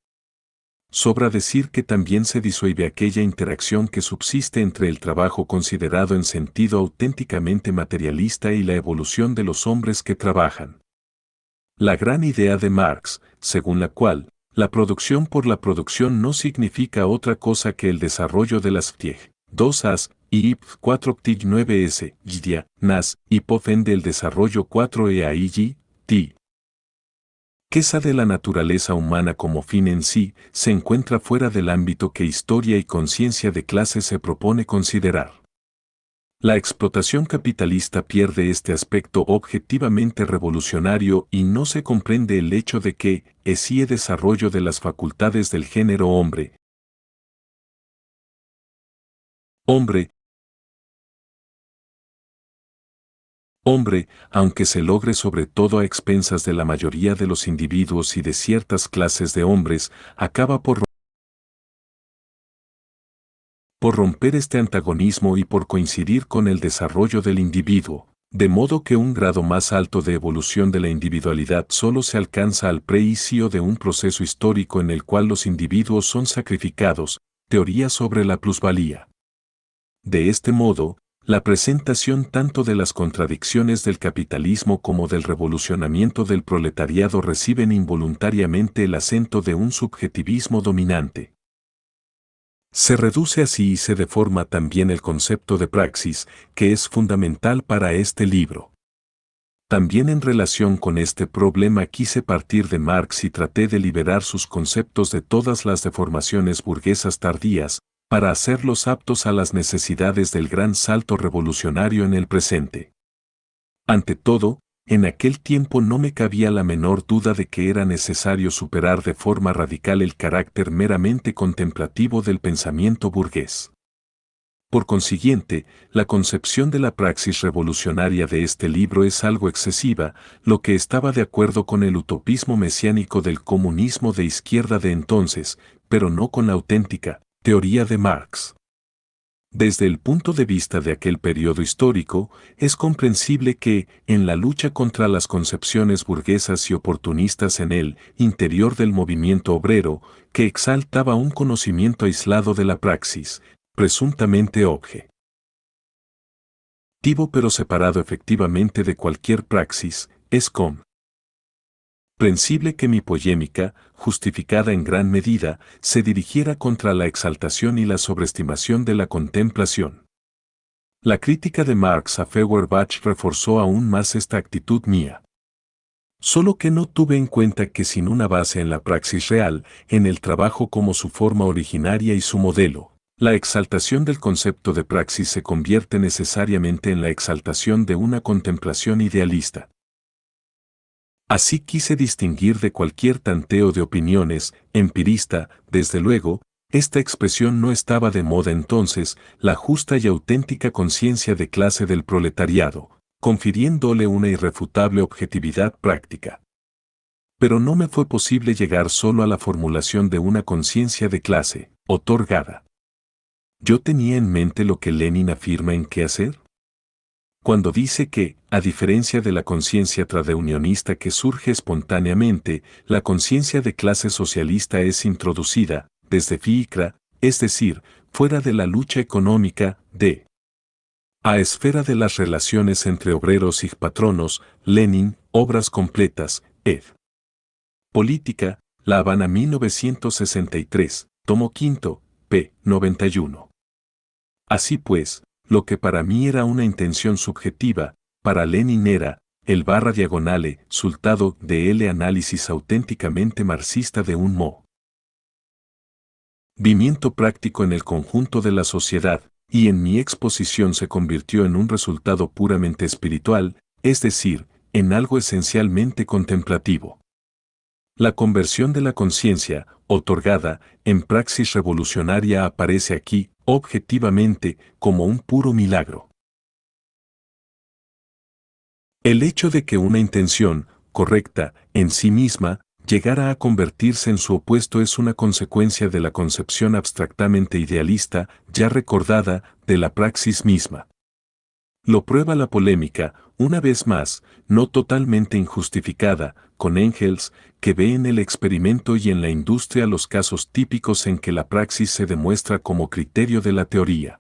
Sobra decir que también se disuelve aquella interacción que subsiste entre el trabajo considerado en sentido auténticamente materialista y la evolución de los hombres que trabajan. La gran idea de Marx, según la cual, la producción por la producción no significa otra cosa que el desarrollo de las FTIEG, 2As, y IP 4 PTIG 9S, GDIA, NAS, hipofende el desarrollo 4EAIG, T. Quesa de la naturaleza humana como fin en sí, se encuentra fuera del ámbito que historia y conciencia de clase se propone considerar. La explotación capitalista pierde este aspecto objetivamente revolucionario y no se comprende el hecho de que, exige desarrollo de las facultades del género hombre, aunque se logre sobre todo a expensas de la mayoría de los individuos y de ciertas clases de hombres, acaba por romper este antagonismo y por coincidir con el desarrollo del individuo, de modo que un grado más alto de evolución de la individualidad solo se alcanza al preinicio de un proceso histórico en el cual los individuos son sacrificados, teoría sobre la plusvalía. De este modo, la presentación tanto de las contradicciones del capitalismo como del revolucionamiento del proletariado reciben involuntariamente el acento de un subjetivismo dominante. Se reduce así y se deforma también el concepto de praxis, que es fundamental para este libro. También en relación con este problema quise partir de Marx y traté de liberar sus conceptos de todas las deformaciones burguesas tardías, para hacerlos aptos a las necesidades del gran salto revolucionario en el presente. Ante todo, en aquel tiempo no me cabía la menor duda de que era necesario superar de forma radical el carácter meramente contemplativo del pensamiento burgués. Por consiguiente, la concepción de la praxis revolucionaria de este libro es algo excesiva, lo que estaba de acuerdo con el utopismo mesiánico del comunismo de izquierda de entonces, pero no con la auténtica teoría de Marx. Desde el punto de vista de aquel periodo histórico, es comprensible que, en la lucha contra las concepciones burguesas y oportunistas en el interior del movimiento obrero, que exaltaba un conocimiento aislado de la praxis, presuntamente objetivo pero separado efectivamente de cualquier praxis, es comprensible que mi polémica, justificada en gran medida, se dirigiera contra la exaltación y la sobreestimación de la contemplación. La crítica de Marx a Feuerbach reforzó aún más esta actitud mía. Solo que no tuve en cuenta que sin una base en la praxis real, en el trabajo como su forma originaria y su modelo, la exaltación del concepto de praxis se convierte necesariamente en la exaltación de una contemplación idealista. Así quise distinguir de cualquier tanteo de opiniones, empirista, desde luego, esta expresión no estaba de moda entonces, la justa y auténtica conciencia de clase del proletariado, confiriéndole una irrefutable objetividad práctica. Pero no me fue posible llegar solo a la formulación de una conciencia de clase, otorgada. Yo tenía en mente lo que Lenin afirma en Qué hacer. Cuando dice que, a diferencia de la conciencia tradeunionista que surge espontáneamente, la conciencia de clase socialista es introducida, desde FICRA, es decir, fuera de la lucha económica, a esfera de las relaciones entre obreros y patronos, Lenin, Obras completas, ed. Política, La Habana 1963, tomo quinto, p. 91. Así pues, lo que para mí era una intención subjetiva, para Lenin era, el barra diagonale, resultado de el análisis auténticamente marxista de un movimiento práctico en el conjunto de la sociedad, y en mi exposición se convirtió en un resultado puramente espiritual, es decir, en algo esencialmente contemplativo. La conversión de la conciencia, otorgada, en praxis revolucionaria aparece aquí, objetivamente, como un puro milagro. El hecho de que una intención, correcta, en sí misma, llegara a convertirse en su opuesto es una consecuencia de la concepción abstractamente idealista, ya recordada, de la praxis misma. Lo prueba la polémica, una vez más, no totalmente injustificada, con Engels, que ve en el experimento y en la industria los casos típicos en que la praxis se demuestra como criterio de la teoría.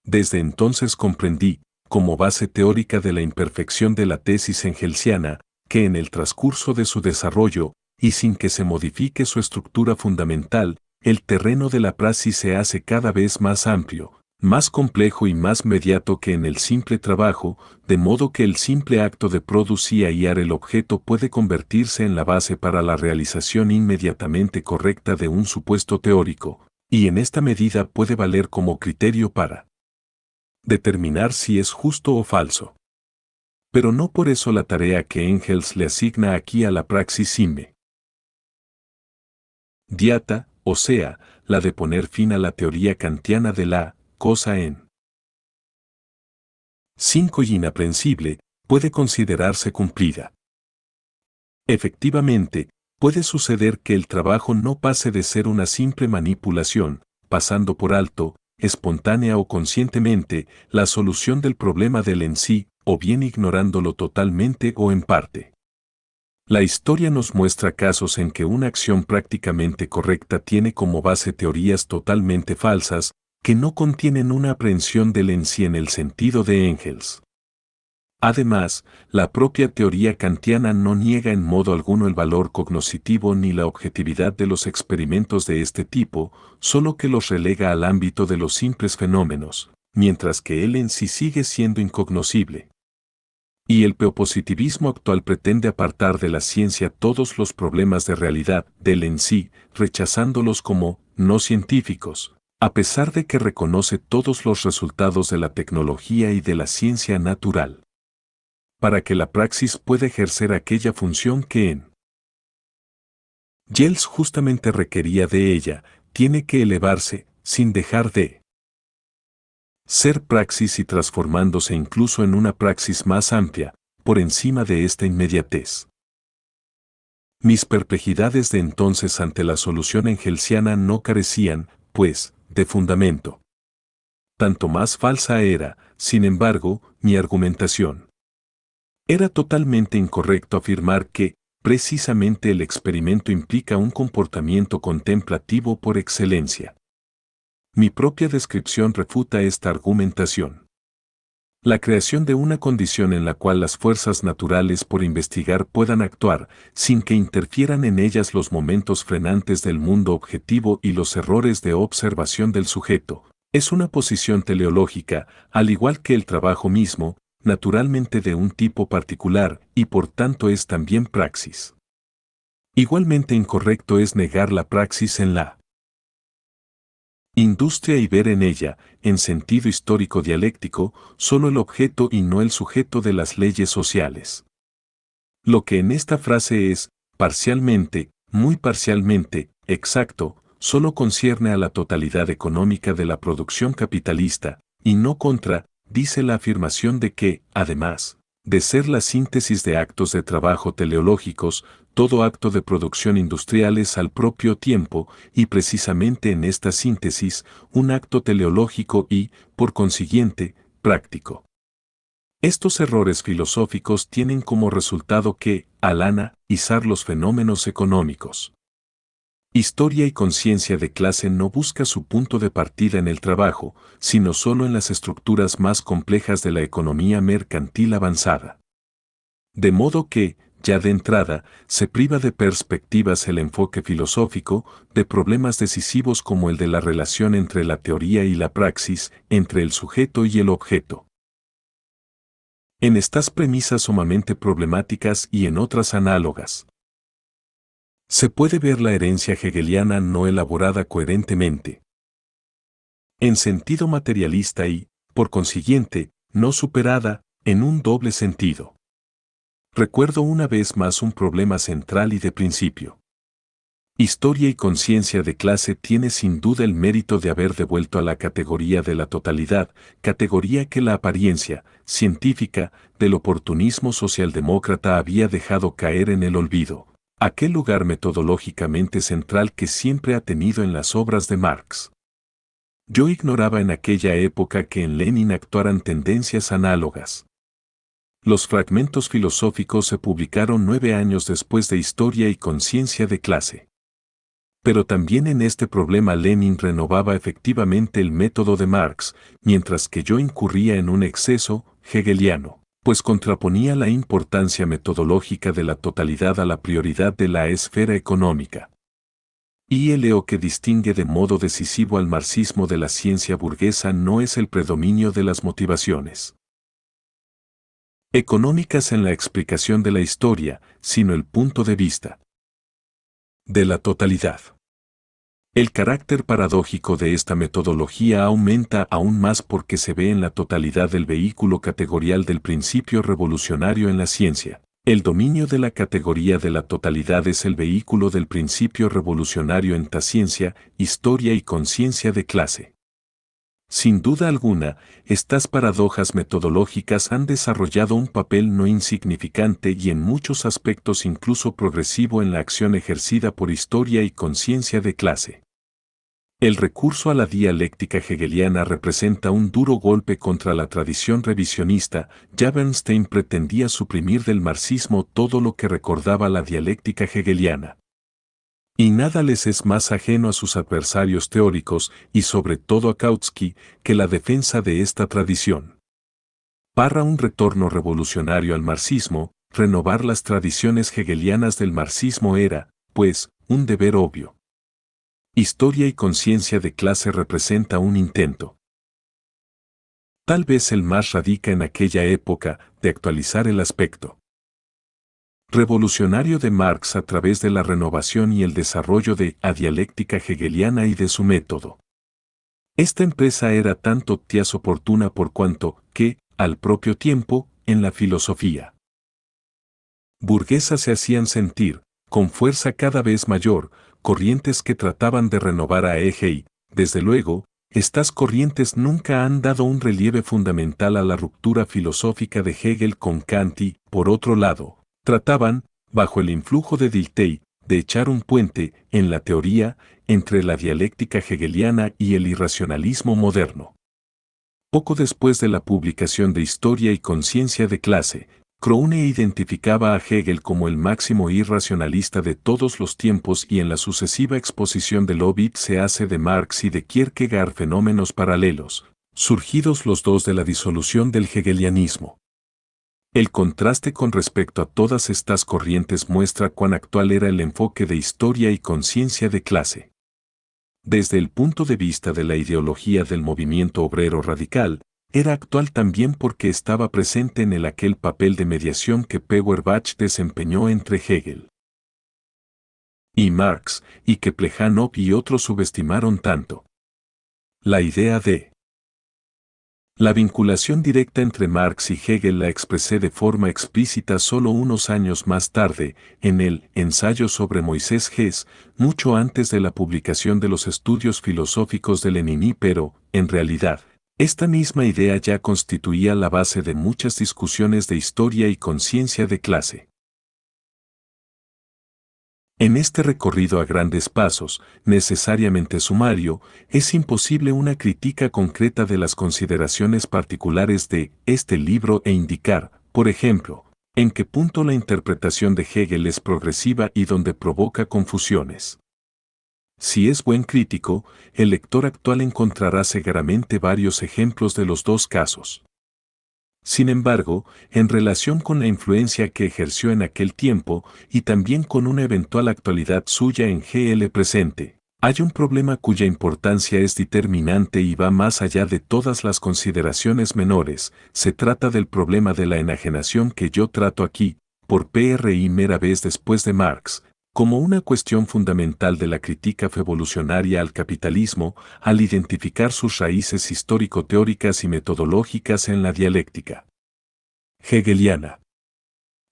Desde entonces comprendí, como base teórica de la imperfección de la tesis engelsiana, que en el transcurso de su desarrollo, y sin que se modifique su estructura fundamental, el terreno de la praxis se hace cada vez más amplio, más complejo y más mediato que en el simple trabajo, de modo que el simple acto de producir y hallar el objeto puede convertirse en la base para la realización inmediatamente correcta de un supuesto teórico, y en esta medida puede valer como criterio para determinar si es justo o falso. Pero no por eso la tarea que Engels le asigna aquí a la praxis inmediata, o sea, la de poner fin a la teoría kantiana de la cosa en 5 y inaprensible, puede considerarse cumplida. Efectivamente, puede suceder que el trabajo no pase de ser una simple manipulación, pasando por alto, espontánea o conscientemente, la solución del problema del en sí, o bien ignorándolo totalmente o en parte. La historia nos muestra casos en que una acción prácticamente correcta tiene como base teorías totalmente falsas, que no contienen una aprehensión del en sí en el sentido de Engels. Además, la propia teoría kantiana no niega en modo alguno el valor cognoscitivo ni la objetividad de los experimentos de este tipo, solo que los relega al ámbito de los simples fenómenos, mientras que él en sí sigue siendo incognoscible. Y el positivismo actual pretende apartar de la ciencia todos los problemas de realidad del en sí, rechazándolos como no científicos, a pesar de que reconoce todos los resultados de la tecnología y de la ciencia natural. Para que la praxis pueda ejercer aquella función que en Engels justamente requería de ella, tiene que elevarse, sin dejar de ser praxis y transformándose incluso en una praxis más amplia, por encima de esta inmediatez. Mis perplejidades de entonces ante la solución engelsiana no carecían, pues, de fundamento. Tanto más falsa era, sin embargo, mi argumentación. Era totalmente incorrecto afirmar que, precisamente el experimento implica un comportamiento contemplativo por excelencia. Mi propia descripción refuta esta argumentación. La creación de una condición en la cual las fuerzas naturales por investigar puedan actuar, sin que interfieran en ellas los momentos frenantes del mundo objetivo y los errores de observación del sujeto, es una posición teleológica, al igual que el trabajo mismo, naturalmente de un tipo particular, y por tanto es también praxis. Igualmente incorrecto es negar la praxis en la industria y ver en ella, en sentido histórico dialéctico, solo el objeto y no el sujeto de las leyes sociales. Lo que en esta frase es, parcialmente, muy parcialmente, exacto, solo concierne a la totalidad económica de la producción capitalista, y no contra, dice la afirmación de que, además, de ser la síntesis de actos de trabajo teleológicos, todo acto de producción industrial es al propio tiempo, y precisamente en esta síntesis, un acto teleológico y, por consiguiente, práctico. Estos errores filosóficos tienen como resultado que, al analizar los fenómenos económicos, historia y conciencia de clase no busca su punto de partida en el trabajo, sino solo en las estructuras más complejas de la economía mercantil avanzada. De modo que, ya de entrada, se priva de perspectivas el enfoque filosófico, de problemas decisivos como el de la relación entre la teoría y la praxis, entre el sujeto y el objeto. En estas premisas sumamente problemáticas y en otras análogas, se puede ver la herencia hegeliana no elaborada coherentemente, en sentido materialista y, por consiguiente, no superada, en un doble sentido. Recuerdo una vez más un problema central y de principio. Historia y conciencia de clase tiene sin duda el mérito de haber devuelto a la categoría de la totalidad, categoría que la apariencia científica del oportunismo socialdemócrata había dejado caer en el olvido, aquel lugar metodológicamente central que siempre ha tenido en las obras de Marx. Yo ignoraba en aquella época que en Lenin actuaran tendencias análogas. Los fragmentos filosóficos se publicaron 9 años después de Historia y conciencia de clase. Pero también en este problema Lenin renovaba efectivamente el método de Marx, mientras que yo incurría en un exceso hegeliano, pues contraponía la importancia metodológica de la totalidad a la prioridad de la esfera económica. Y el leo que distingue de modo decisivo al marxismo de la ciencia burguesa no es el predominio de las motivaciones económicas en la explicación de la historia, sino el punto de vista de la totalidad. El carácter paradójico de esta metodología aumenta aún más porque se ve en la totalidad del vehículo categorial del principio revolucionario en la ciencia. El dominio de la categoría de la totalidad es el vehículo del principio revolucionario en la ciencia, historia y conciencia de clase. Sin duda alguna, estas paradojas metodológicas han desarrollado un papel no insignificante y en muchos aspectos incluso progresivo en la acción ejercida por historia y conciencia de clase. El recurso a la dialéctica hegeliana representa un duro golpe contra la tradición revisionista. Ya Bernstein pretendía suprimir del marxismo todo lo que recordaba la dialéctica hegeliana. Y nada les es más ajeno a sus adversarios teóricos, y sobre todo a Kautsky, que la defensa de esta tradición. Para un retorno revolucionario al marxismo, renovar las tradiciones hegelianas del marxismo era, pues, un deber obvio. Historia y conciencia de clase representa un intento. Tal vez el más radica en aquella época, de actualizar el aspecto revolucionario de Marx a través de la renovación y el desarrollo de la dialéctica hegeliana y de su método. Esta empresa era tanto tias oportuna por cuanto que, al propio tiempo, en la filosofía burguesa se hacían sentir, con fuerza cada vez mayor, corrientes que trataban de renovar a Hegel. Desde luego, estas corrientes nunca han dado un relieve fundamental a la ruptura filosófica de Hegel con Kant y, por otro lado, trataban, bajo el influjo de Dilthey, de echar un puente, en la teoría, entre la dialéctica hegeliana y el irracionalismo moderno. Poco después de la publicación de Historia y conciencia de clase, Krohne identificaba a Hegel como el máximo irracionalista de todos los tiempos y en la sucesiva exposición de Lovitz se hace de Marx y de Kierkegaard fenómenos paralelos, surgidos los dos de la disolución del hegelianismo. El contraste con respecto a todas estas corrientes muestra cuán actual era el enfoque de historia y conciencia de clase. Desde el punto de vista de la ideología del movimiento obrero radical, era actual también porque estaba presente en aquel papel de mediación que Feuerbach desempeñó entre Hegel y Marx, y que Plejánov y otros subestimaron tanto. La idea de la vinculación directa entre Marx y Hegel la expresé de forma explícita solo unos años más tarde, en el Ensayo sobre Moisés Hess, mucho antes de la publicación de los estudios filosóficos de Lenin, pero, en realidad, esta misma idea ya constituía la base de muchas discusiones de historia y conciencia de clase. En este recorrido a grandes pasos, necesariamente sumario, es imposible una crítica concreta de las consideraciones particulares de este libro e indicar, por ejemplo, en qué punto la interpretación de Hegel es progresiva y donde provoca confusiones. Si es buen crítico, el lector actual encontrará seguramente varios ejemplos de los dos casos. Sin embargo, en relación con la influencia que ejerció en aquel tiempo y también con una eventual actualidad suya en GL presente, hay un problema cuya importancia es determinante y va más allá de todas las consideraciones menores. Se trata del problema de la enajenación que yo trato aquí, por primera vez después de Marx, como una cuestión fundamental de la crítica evolucionaria al capitalismo, al identificar sus raíces histórico-teóricas y metodológicas en la dialéctica hegeliana.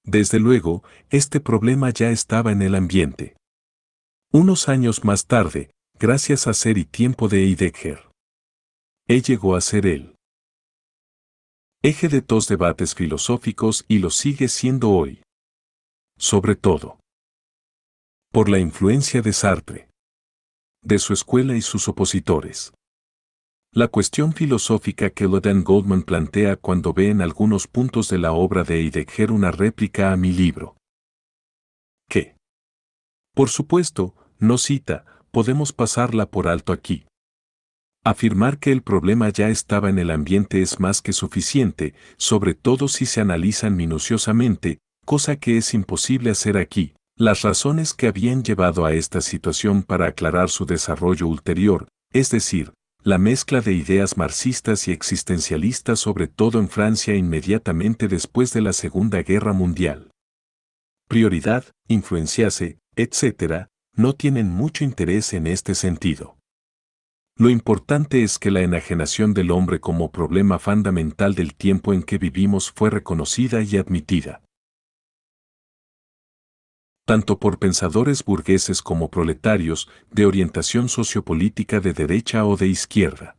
Desde luego, este problema ya estaba en el ambiente. Unos años más tarde, gracias a Ser y Tiempo de Heidegger, llegó a ser el eje de dos debates filosóficos y lo sigue siendo hoy. Sobre todo, por la influencia de Sartre, de su escuela y sus opositores. La cuestión filosófica que Lodan Goldman plantea cuando ve en algunos puntos de la obra de Heidegger una réplica a mi libro. Que, por supuesto, no cita, podemos pasarla por alto aquí. Afirmar que el problema ya estaba en el ambiente es más que suficiente, sobre todo si se analizan minuciosamente, cosa que es imposible hacer aquí, las razones que habían llevado a esta situación para aclarar su desarrollo ulterior, es decir, la mezcla de ideas marxistas y existencialistas sobre todo en Francia inmediatamente después de la Segunda Guerra Mundial. Prioridad, influenciase, etc., no tienen mucho interés en este sentido. Lo importante es que la enajenación del hombre como problema fundamental del tiempo en que vivimos fue reconocida y admitida, tanto por pensadores burgueses como proletarios, de orientación sociopolítica de derecha o de izquierda.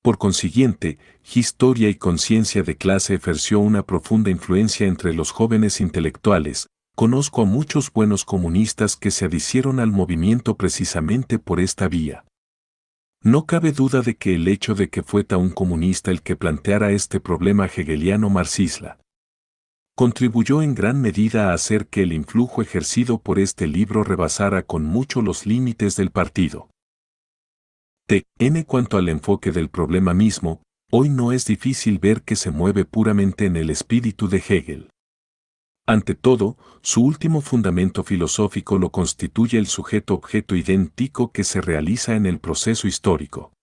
Por consiguiente, historia y conciencia de clase ejerció una profunda influencia entre los jóvenes intelectuales. Conozco a muchos buenos comunistas que se adhicieron al movimiento precisamente por esta vía. No cabe duda de que el hecho de que fuera un comunista el que planteara este problema hegeliano marxista contribuyó en gran medida a hacer que el influjo ejercido por este libro rebasara con mucho los límites del partido. En cuanto al enfoque del problema mismo, hoy no es difícil ver que se mueve puramente en el espíritu de Hegel. Ante todo, su último fundamento filosófico lo constituye el sujeto-objeto idéntico que se realiza en el proceso histórico.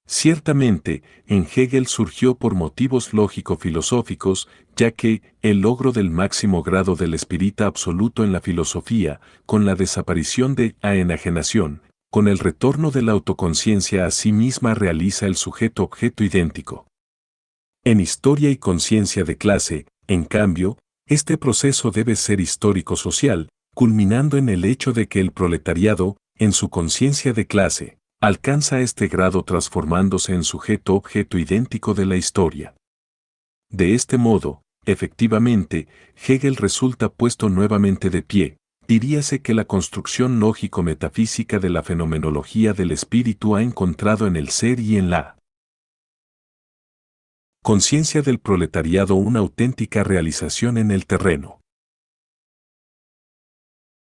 Ciertamente, en Hegel surgió por motivos lógico-filosóficos, ya que el logro del máximo grado del espíritu absoluto en la filosofía, con la desaparición de la enajenación, con el retorno de la autoconciencia a sí misma realiza el sujeto-objeto idéntico. En historia y conciencia de clase, en cambio, este proceso debe ser histórico-social, culminando en el hecho de que el proletariado, en su conciencia de clase, alcanza este grado transformándose en sujeto-objeto idéntico de la historia. De este modo, efectivamente, Hegel resulta puesto nuevamente de pie. Diríase que la construcción lógico-metafísica de la fenomenología del espíritu ha encontrado en el ser y en la conciencia del proletariado una auténtica realización en el terreno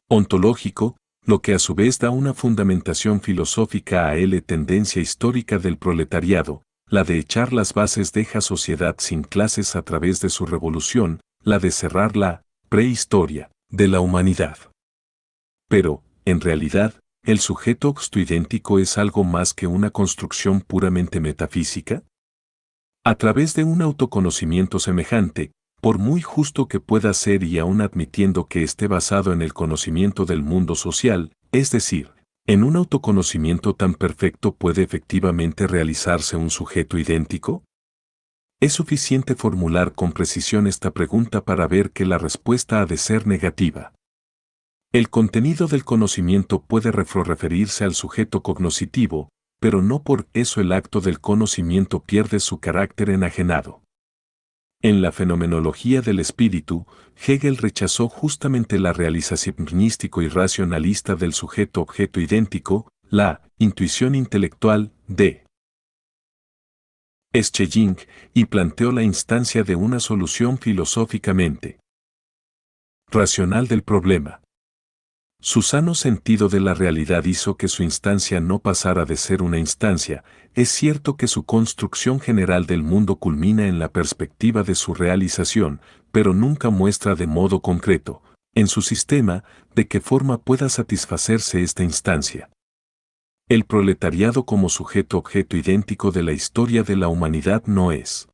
ontológico, lo que a su vez da una fundamentación filosófica a la tendencia histórica del proletariado, la de echar las bases de la sociedad sin clases a través de su revolución, la de cerrar la prehistoria de la humanidad. Pero, en realidad, ¿el sujeto idéntico es algo más que una construcción puramente metafísica? A través de un autoconocimiento semejante, por muy justo que pueda ser y aún admitiendo que esté basado en el conocimiento del mundo social, es decir, ¿en un autoconocimiento tan perfecto puede efectivamente realizarse un sujeto idéntico? Es suficiente formular con precisión esta pregunta para ver que la respuesta ha de ser negativa. El contenido del conocimiento puede referirse al sujeto cognoscitivo, pero no por eso el acto del conocimiento pierde su carácter enajenado. En la fenomenología del espíritu, Hegel rechazó justamente la realización místico y racionalista del sujeto-objeto idéntico, la intuición intelectual de Schelling, y planteó la instancia de una solución filosóficamente racional del problema. Su sano sentido de la realidad hizo que su instancia no pasara de ser una instancia. Es cierto que su construcción general del mundo culmina en la perspectiva de su realización, pero nunca muestra de modo concreto, en su sistema, de qué forma pueda satisfacerse esta instancia. El proletariado como sujeto-objeto idéntico de la historia de la humanidad no es,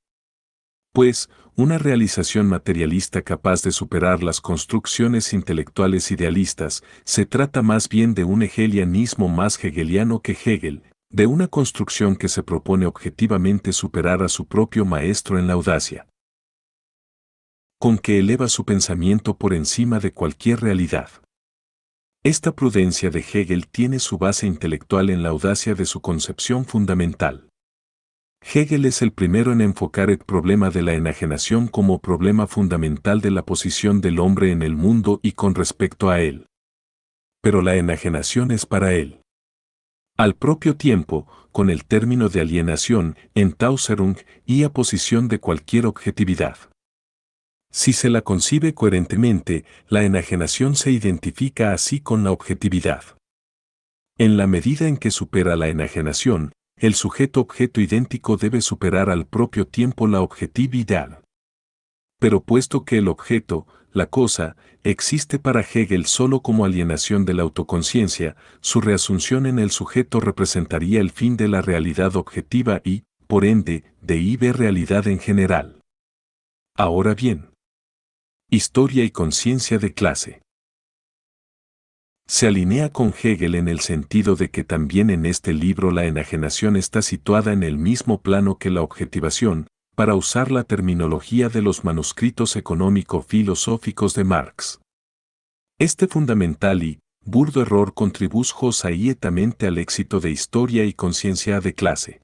pues, una realización materialista capaz de superar las construcciones intelectuales idealistas. Se trata más bien de un hegelianismo más hegeliano que Hegel, de una construcción que se propone objetivamente superar a su propio maestro en la audacia, con que eleva su pensamiento por encima de cualquier realidad. Esta prudencia de Hegel tiene su base intelectual en la audacia de su concepción fundamental. Hegel es el primero en enfocar el problema de la enajenación como problema fundamental de la posición del hombre en el mundo y con respecto a él. Pero la enajenación es para él. Al propio tiempo, con el término de alienación, Entäußerung y aposición de cualquier objetividad. Si se la concibe coherentemente, la enajenación se identifica así con la objetividad. En la medida en que supera la enajenación, el sujeto-objeto idéntico debe superar al propio tiempo la objetividad. Pero puesto que el objeto, la cosa, existe para Hegel solo como alienación de la autoconciencia, su reasunción en el sujeto representaría el fin de la realidad objetiva y, por ende, de ver realidad en general. Ahora bien, historia y conciencia de clase. Se alinea con Hegel en el sentido de que también en este libro la enajenación está situada en el mismo plano que la objetivación, para usar la terminología de los manuscritos económico-filosóficos de Marx. Este fundamental y burdo error contribujo saíetamente al éxito de historia y conciencia de clase.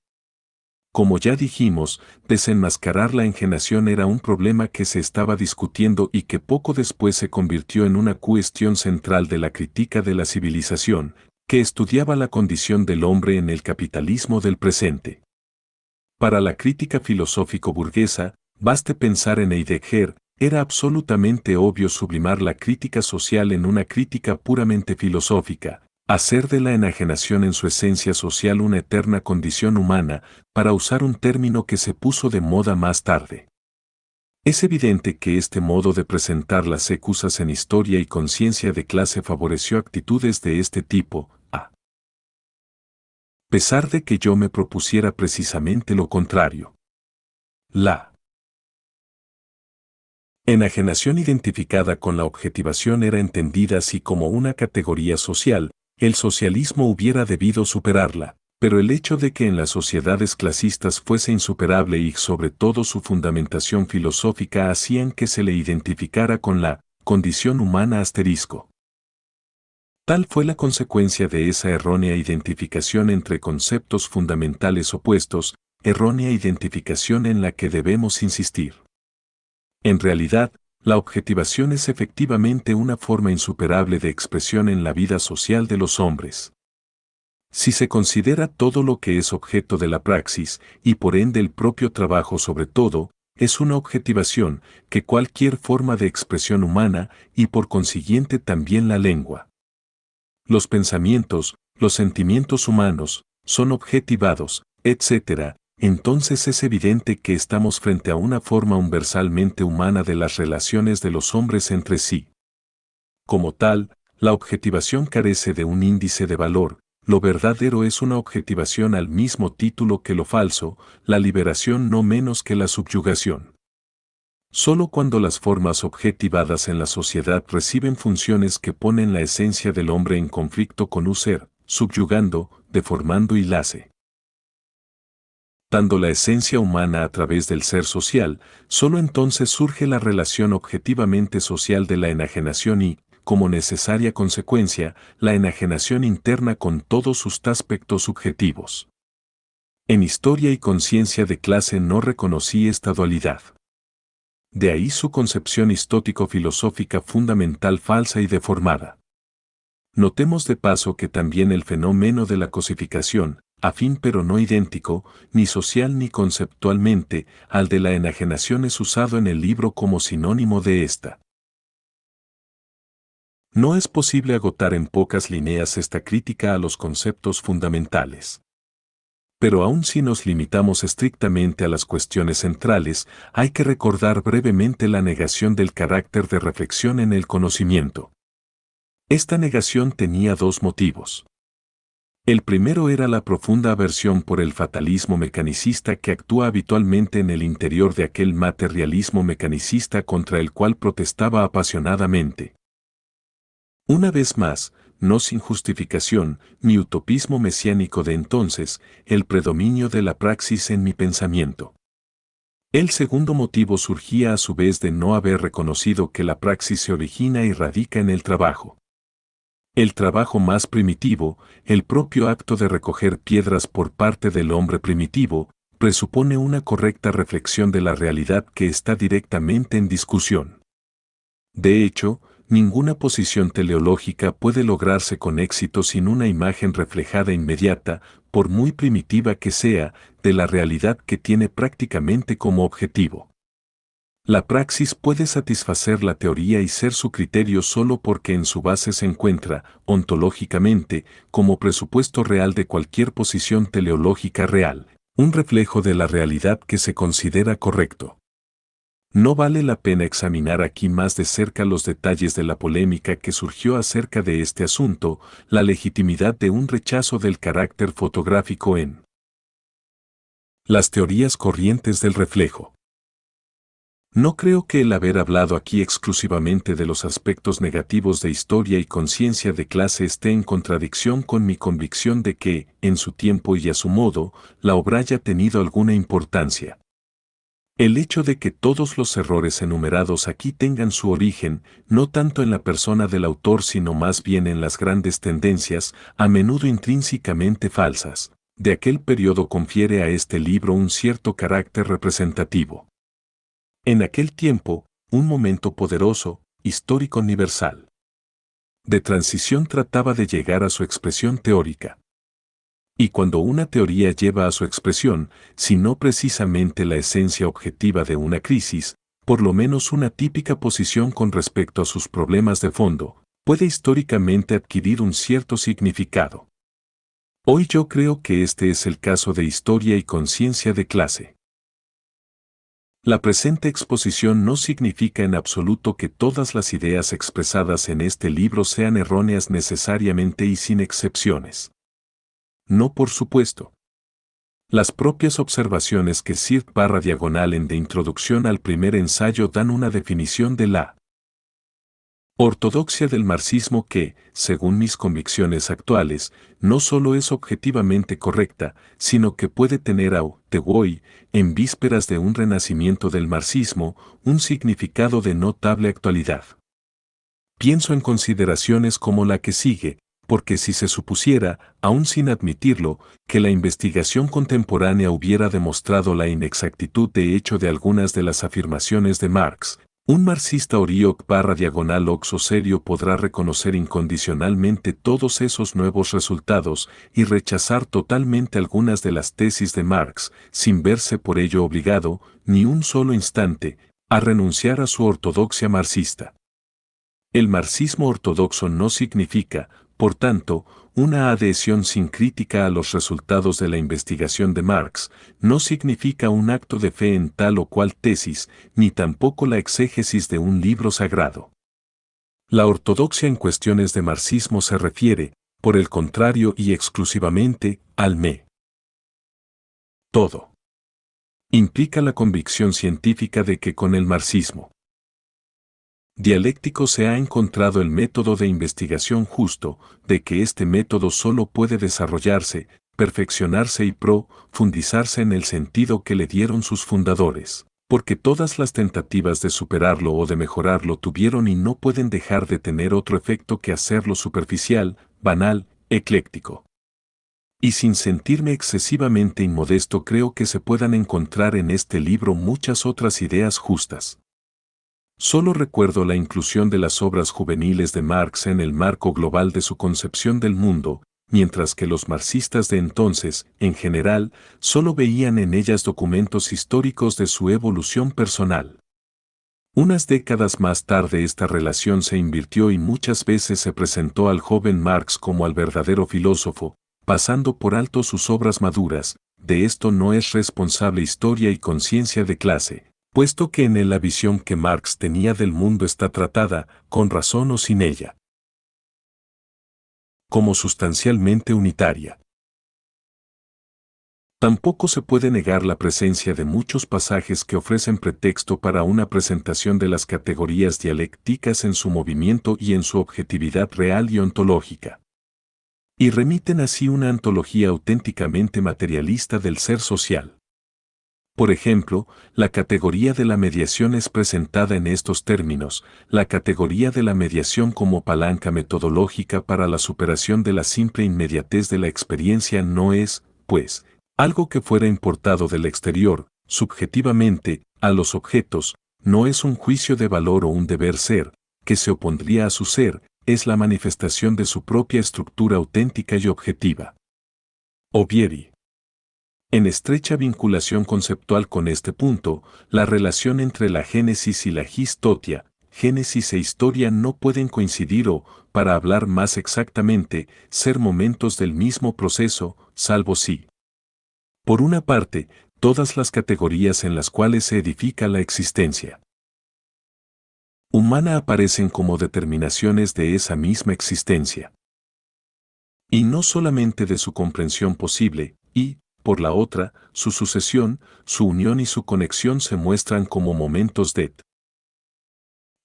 Como ya dijimos, desenmascarar la enajenación era un problema que se estaba discutiendo y que poco después se convirtió en una cuestión central de la crítica de la civilización, que estudiaba la condición del hombre en el capitalismo del presente. Para la crítica filosófico-burguesa, baste pensar en Heidegger, era absolutamente obvio sublimar la crítica social en una crítica puramente filosófica, hacer de la enajenación en su esencia social una eterna condición humana, para usar un término que se puso de moda más tarde. Es evidente que este modo de presentar las excusas en historia y conciencia de clase favoreció actitudes de este tipo, a pesar de que yo me propusiera precisamente lo contrario. La enajenación identificada con la objetivación era entendida así como una categoría social. El socialismo hubiera debido superarla, pero el hecho de que en las sociedades clasistas fuese insuperable y sobre todo su fundamentación filosófica hacían que se le identificara con la condición humana asterisco. Tal fue la consecuencia de esa errónea identificación entre conceptos fundamentales opuestos, errónea identificación en la que debemos insistir. En realidad, la objetivación es efectivamente una forma insuperable de expresión en la vida social de los hombres. Si se considera todo lo que es objeto de la praxis, y por ende el propio trabajo sobre todo, es una objetivación, que cualquier forma de expresión humana, y por consiguiente también la lengua. Los pensamientos, los sentimientos humanos, son objetivados, etc., entonces es evidente que estamos frente a una forma universalmente humana de las relaciones de los hombres entre sí. Como tal, la objetivación carece de un índice de valor, lo verdadero es una objetivación al mismo título que lo falso, la liberación no menos que la subyugación. Solo cuando las formas objetivadas en la sociedad reciben funciones que ponen la esencia del hombre en conflicto con un ser, subyugando, deformando y lace. Dando la esencia humana a través del ser social, solo entonces surge la relación objetivamente social de la enajenación y, como necesaria consecuencia, la enajenación interna con todos sus aspectos subjetivos. En Historia y Conciencia de Clase no reconocí esta dualidad. De ahí su concepción histótico-filosófica fundamental falsa y deformada. Notemos de paso que también el fenómeno de la cosificación, afín pero no idéntico, ni social ni conceptualmente, al de la enajenación es usado en el libro como sinónimo de esta. No es posible agotar en pocas líneas esta crítica a los conceptos fundamentales. Pero aun si nos limitamos estrictamente a las cuestiones centrales, hay que recordar brevemente la negación del carácter de reflexión en el conocimiento. Esta negación tenía dos motivos. El primero era la profunda aversión por el fatalismo mecanicista que actúa habitualmente en el interior de aquel materialismo mecanicista contra el cual protestaba apasionadamente. Una vez más, no sin justificación, mi utopismo mesiánico de entonces, el predominio de la praxis en mi pensamiento. El segundo motivo surgía a su vez de no haber reconocido que la praxis se origina y radica en el trabajo. El trabajo más primitivo, el propio acto de recoger piedras por parte del hombre primitivo, presupone una correcta reflexión de la realidad que está directamente en discusión. De hecho, ninguna posición teleológica puede lograrse con éxito sin una imagen reflejada inmediata, por muy primitiva que sea, de la realidad que tiene prácticamente como objetivo. La praxis puede satisfacer la teoría y ser su criterio solo porque en su base se encuentra, ontológicamente, como presupuesto real de cualquier posición teleológica real, un reflejo de la realidad que se considera correcto. No vale la pena examinar aquí más de cerca los detalles de la polémica que surgió acerca de este asunto, la legitimidad de un rechazo del carácter fotográfico en las teorías corrientes del reflejo. No creo que el haber hablado aquí exclusivamente de los aspectos negativos de historia y conciencia de clase esté en contradicción con mi convicción de que, en su tiempo y a su modo, la obra haya tenido alguna importancia. El hecho de que todos los errores enumerados aquí tengan su origen, no tanto en la persona del autor sino más bien en las grandes tendencias, a menudo intrínsecamente falsas, de aquel periodo confiere a este libro un cierto carácter representativo. En aquel tiempo, un momento poderoso, histórico universal. De transición trataba de llegar a su expresión teórica. Y cuando una teoría lleva a su expresión, si no precisamente la esencia objetiva de una crisis, por lo menos una típica posición con respecto a sus problemas de fondo, puede históricamente adquirir un cierto significado. Hoy yo creo que este es el caso de Historia y Conciencia de Clase. La presente exposición no significa en absoluto que todas las ideas expresadas en este libro sean erróneas necesariamente y sin excepciones. No, por supuesto. Las propias observaciones que Sir // en de introducción al primer ensayo dan una definición de la ortodoxia del marxismo que, según mis convicciones actuales, no solo es objetivamente correcta, sino que puede tener hoy, en vísperas de un renacimiento del marxismo, un significado de notable actualidad. Pienso en consideraciones como la que sigue, porque si se supusiera, aun sin admitirlo, que la investigación contemporánea hubiera demostrado la inexactitud de hecho de algunas de las afirmaciones de Marx, un marxista /oxo serio podrá reconocer incondicionalmente todos esos nuevos resultados y rechazar totalmente algunas de las tesis de Marx, sin verse por ello obligado, ni un solo instante, a renunciar a su ortodoxia marxista. El marxismo ortodoxo no significa, por tanto, una adhesión sin crítica a los resultados de la investigación de Marx, no significa un acto de fe en tal o cual tesis, ni tampoco la exégesis de un libro sagrado. La ortodoxia en cuestiones de marxismo se refiere, por el contrario y exclusivamente, al todo. Implica la convicción científica de que con el marxismo dialéctico se ha encontrado el método de investigación justo, de que este método solo puede desarrollarse, perfeccionarse y profundizarse en el sentido que le dieron sus fundadores, porque todas las tentativas de superarlo o de mejorarlo tuvieron y no pueden dejar de tener otro efecto que hacerlo superficial, banal, ecléctico. Y sin sentirme excesivamente inmodesto, creo que se puedan encontrar en este libro muchas otras ideas justas. Solo recuerdo la inclusión de las obras juveniles de Marx en el marco global de su concepción del mundo, mientras que los marxistas de entonces, en general, solo veían en ellas documentos históricos de su evolución personal. Unas décadas más tarde esta relación se invirtió y muchas veces se presentó al joven Marx como al verdadero filósofo, pasando por alto sus obras maduras. De esto no es responsable Historia y Conciencia de Clase, puesto que en él la visión que Marx tenía del mundo está tratada, con razón o sin ella, como sustancialmente unitaria. Tampoco se puede negar la presencia de muchos pasajes que ofrecen pretexto para una presentación de las categorías dialécticas en su movimiento y en su objetividad real y ontológica. Y remiten así una ontología auténticamente materialista del ser social. Por ejemplo, la categoría de la mediación es presentada en estos términos: la categoría de la mediación como palanca metodológica para la superación de la simple inmediatez de la experiencia no es, pues, algo que fuera importado del exterior, subjetivamente, a los objetos, no es un juicio de valor o un deber ser, que se opondría a su ser, es la manifestación de su propia estructura auténtica y objetiva. Ovieri. En estrecha vinculación conceptual con este punto, la relación entre la génesis y la histotia, génesis e historia no pueden coincidir o, para hablar más exactamente, ser momentos del mismo proceso, salvo si, por una parte, todas las categorías en las cuales se edifica la existencia humana aparecen como determinaciones de esa misma existencia. Y no solamente de su comprensión posible, y, por la otra, su sucesión, su unión y su conexión se muestran como momentos del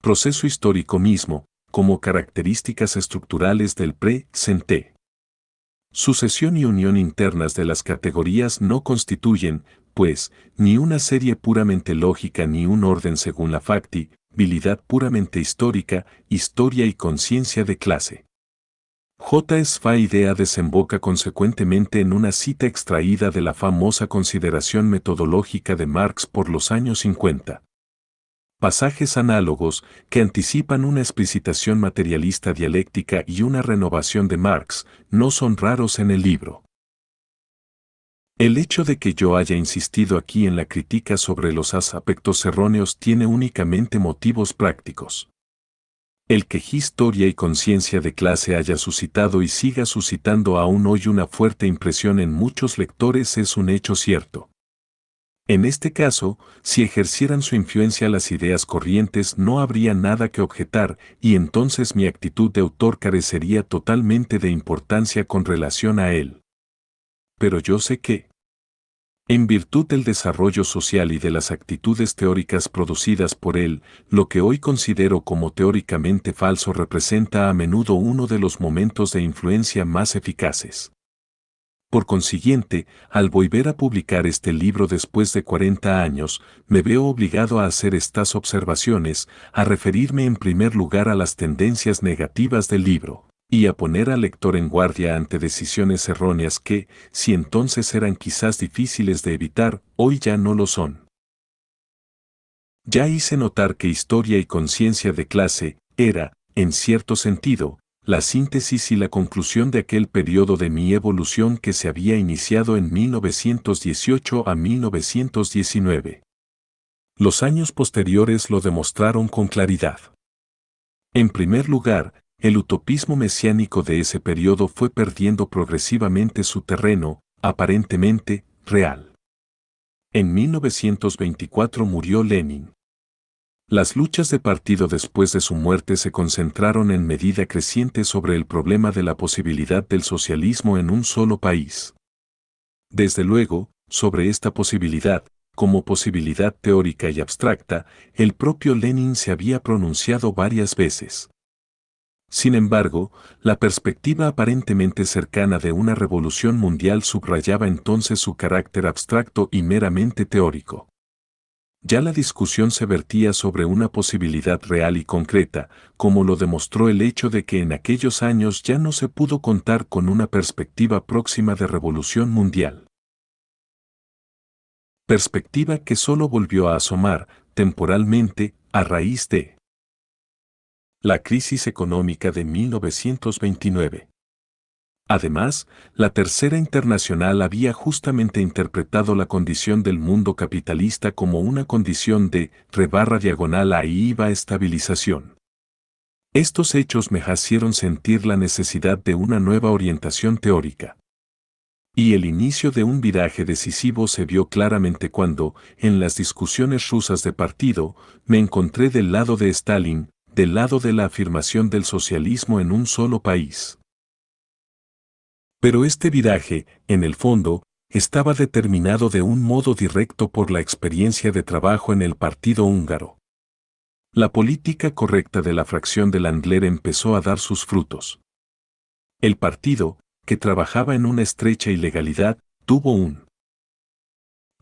proceso histórico mismo, como características estructurales del presente. Sucesión y unión internas de las categorías no constituyen, pues, ni una serie puramente lógica ni un orden según la factibilidad puramente histórica, historia y conciencia de clase. J. Sfaidea desemboca consecuentemente en una cita extraída de la famosa consideración metodológica de Marx por los años 50. Pasajes análogos que anticipan una explicitación materialista dialéctica y una renovación de Marx no son raros en el libro. El hecho de que yo haya insistido aquí en la crítica sobre los aspectos erróneos tiene únicamente motivos prácticos. El que Historia y Conciencia de Clase haya suscitado y siga suscitando aún hoy una fuerte impresión en muchos lectores es un hecho cierto. En este caso, si ejercieran su influencia las ideas corrientes no habría nada que objetar y entonces mi actitud de autor carecería totalmente de importancia con relación a él. Pero yo sé que, en virtud del desarrollo social y de las actitudes teóricas producidas por él, lo que hoy considero como teóricamente falso representa a menudo uno de los momentos de influencia más eficaces. Por consiguiente, al volver a publicar este libro después de 40 años, me veo obligado a hacer estas observaciones, a referirme en primer lugar a las tendencias negativas del libro, y a poner al lector en guardia ante decisiones erróneas que, si entonces eran quizás difíciles de evitar, hoy ya no lo son. Ya hice notar que Historia y Conciencia de Clase era, en cierto sentido, la síntesis y la conclusión de aquel periodo de mi evolución que se había iniciado en 1918 a 1919. Los años posteriores lo demostraron con claridad. En primer lugar, el utopismo mesiánico de ese periodo fue perdiendo progresivamente su terreno, aparentemente, real. En 1924 murió Lenin. Las luchas de partido después de su muerte se concentraron en medida creciente sobre el problema de la posibilidad del socialismo en un solo país. Desde luego, sobre esta posibilidad, como posibilidad teórica y abstracta, el propio Lenin se había pronunciado varias veces. Sin embargo, la perspectiva aparentemente cercana de una revolución mundial subrayaba entonces su carácter abstracto y meramente teórico. Ya la discusión se vertía sobre una posibilidad real y concreta, como lo demostró el hecho de que en aquellos años ya no se pudo contar con una perspectiva próxima de revolución mundial. Perspectiva que solo volvió a asomar, temporalmente, a raíz de la crisis económica de 1929. Además, la Tercera Internacional había justamente interpretado la condición del mundo capitalista como una condición de estabilización. Estos hechos me hicieron sentir la necesidad de una nueva orientación teórica. Y el inicio de un viraje decisivo se vio claramente cuando, en las discusiones rusas de partido, me encontré del lado de Stalin, del lado de la afirmación del socialismo en un solo país. Pero este viraje, en el fondo, estaba determinado de un modo directo por la experiencia de trabajo en el partido húngaro. La política correcta de la fracción de Landler empezó a dar sus frutos. El partido, que trabajaba en una estrecha ilegalidad, tuvo un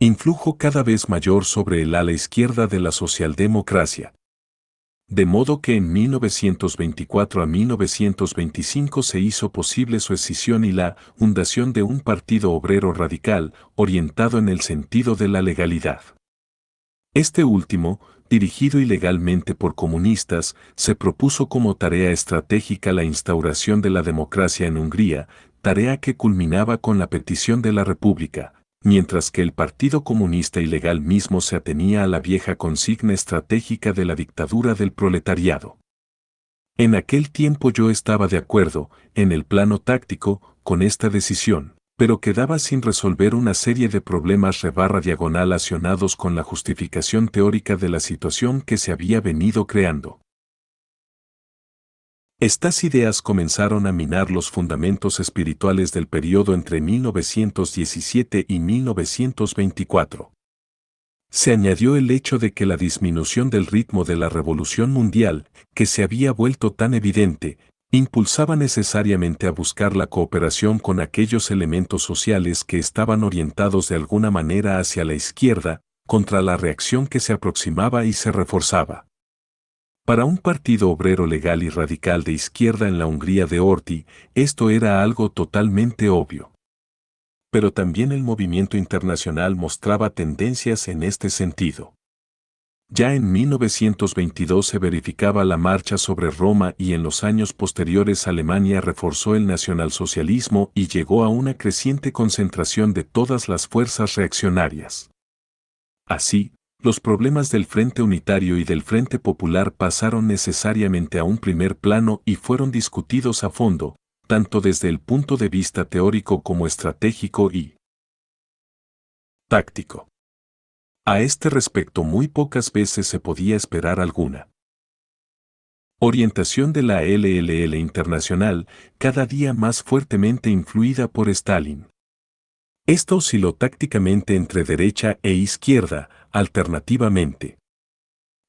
influjo cada vez mayor sobre el ala izquierda de la socialdemocracia. De modo que en 1924 a 1925 se hizo posible su escisión y la fundación de un partido obrero radical, orientado en el sentido de la legalidad. Este último, dirigido ilegalmente por comunistas, se propuso como tarea estratégica la instauración de la democracia en Hungría, tarea que culminaba con la petición de la República, mientras que el Partido Comunista Ilegal mismo se atenía a la vieja consigna estratégica de la dictadura del proletariado. En aquel tiempo yo estaba de acuerdo, en el plano táctico, con esta decisión, pero quedaba sin resolver una serie de problemas relacionados con la justificación teórica de la situación que se había venido creando. Estas ideas comenzaron a minar los fundamentos espirituales del periodo entre 1917 y 1924. Se añadió el hecho de que la disminución del ritmo de la revolución mundial, que se había vuelto tan evidente, impulsaba necesariamente a buscar la cooperación con aquellos elementos sociales que estaban orientados de alguna manera hacia la izquierda, contra la reacción que se aproximaba y se reforzaba. Para un partido obrero legal y radical de izquierda en la Hungría de Horthy, esto era algo totalmente obvio. Pero también el movimiento internacional mostraba tendencias en este sentido. Ya en 1922 se verificaba la marcha sobre Roma y en los años posteriores Alemania reforzó el nacionalsocialismo y llegó a una creciente concentración de todas las fuerzas reaccionarias. Así, los problemas del Frente Unitario y del Frente Popular pasaron necesariamente a un primer plano y fueron discutidos a fondo, tanto desde el punto de vista teórico como estratégico y táctico. A este respecto muy pocas veces se podía esperar alguna orientación de la LLL internacional, cada día más fuertemente influida por Stalin. Esta osciló tácticamente entre derecha e izquierda, alternativamente.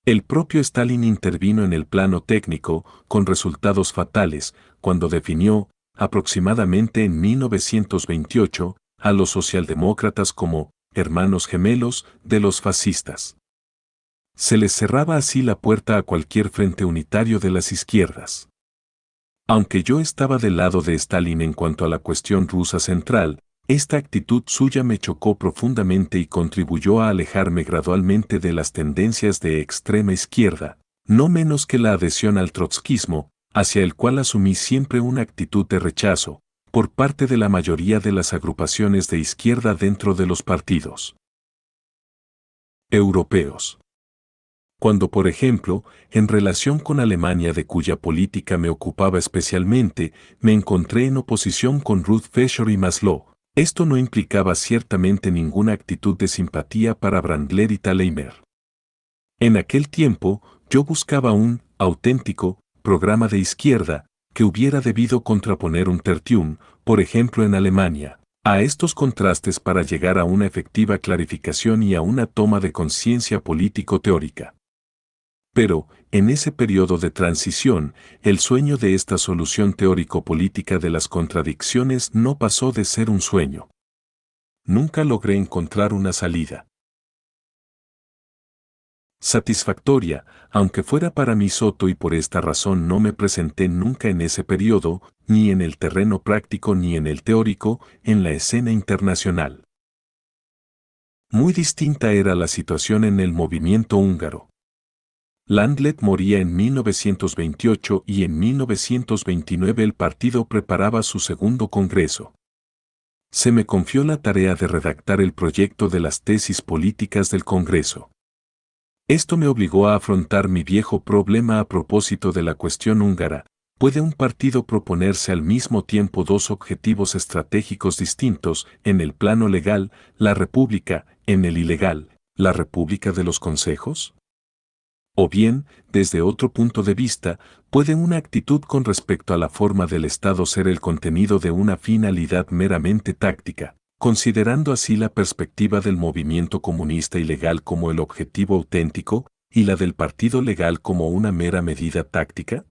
El propio Stalin intervino en el plano técnico, con resultados fatales, cuando definió, aproximadamente en 1928, a los socialdemócratas como hermanos gemelos de los fascistas. Se les cerraba así la puerta a cualquier frente unitario de las izquierdas. Aunque yo estaba del lado de Stalin en cuanto a la cuestión rusa central, esta actitud suya me chocó profundamente y contribuyó a alejarme gradualmente de las tendencias de extrema izquierda, no menos que la adhesión al trotskismo, hacia el cual asumí siempre una actitud de rechazo, por parte de la mayoría de las agrupaciones de izquierda dentro de los partidos europeos. Cuando, por ejemplo, en relación con Alemania de cuya política me ocupaba especialmente, me encontré en oposición con Ruth Fescher y Maslow. Esto no implicaba ciertamente ninguna actitud de simpatía para Brandler y Thalheimer. En aquel tiempo, yo buscaba un auténtico programa de izquierda que hubiera debido contraponer un tertium, por ejemplo en Alemania, a estos contrastes para llegar a una efectiva clarificación y a una toma de conciencia político-teórica. Pero, en ese periodo de transición, el sueño de esta solución teórico-política de las contradicciones no pasó de ser un sueño. Nunca logré encontrar una salida satisfactoria, aunque fuera para mí Soto, y por esta razón no me presenté nunca en ese periodo, ni en el terreno práctico ni en el teórico, en la escena internacional. Muy distinta era la situación en el movimiento húngaro. Landlet moría en 1928 y en 1929 el partido preparaba su segundo congreso. Se me confió la tarea de redactar el proyecto de las tesis políticas del Congreso. Esto me obligó a afrontar mi viejo problema a propósito de la cuestión húngara. ¿Puede un partido proponerse al mismo tiempo dos objetivos estratégicos distintos, en el plano legal, la república, en el ilegal, la república de los consejos? O bien, desde otro punto de vista, ¿puede una actitud con respecto a la forma del Estado ser el contenido de una finalidad meramente táctica, considerando así la perspectiva del movimiento comunista ilegal como el objetivo auténtico y la del partido legal como una mera medida táctica?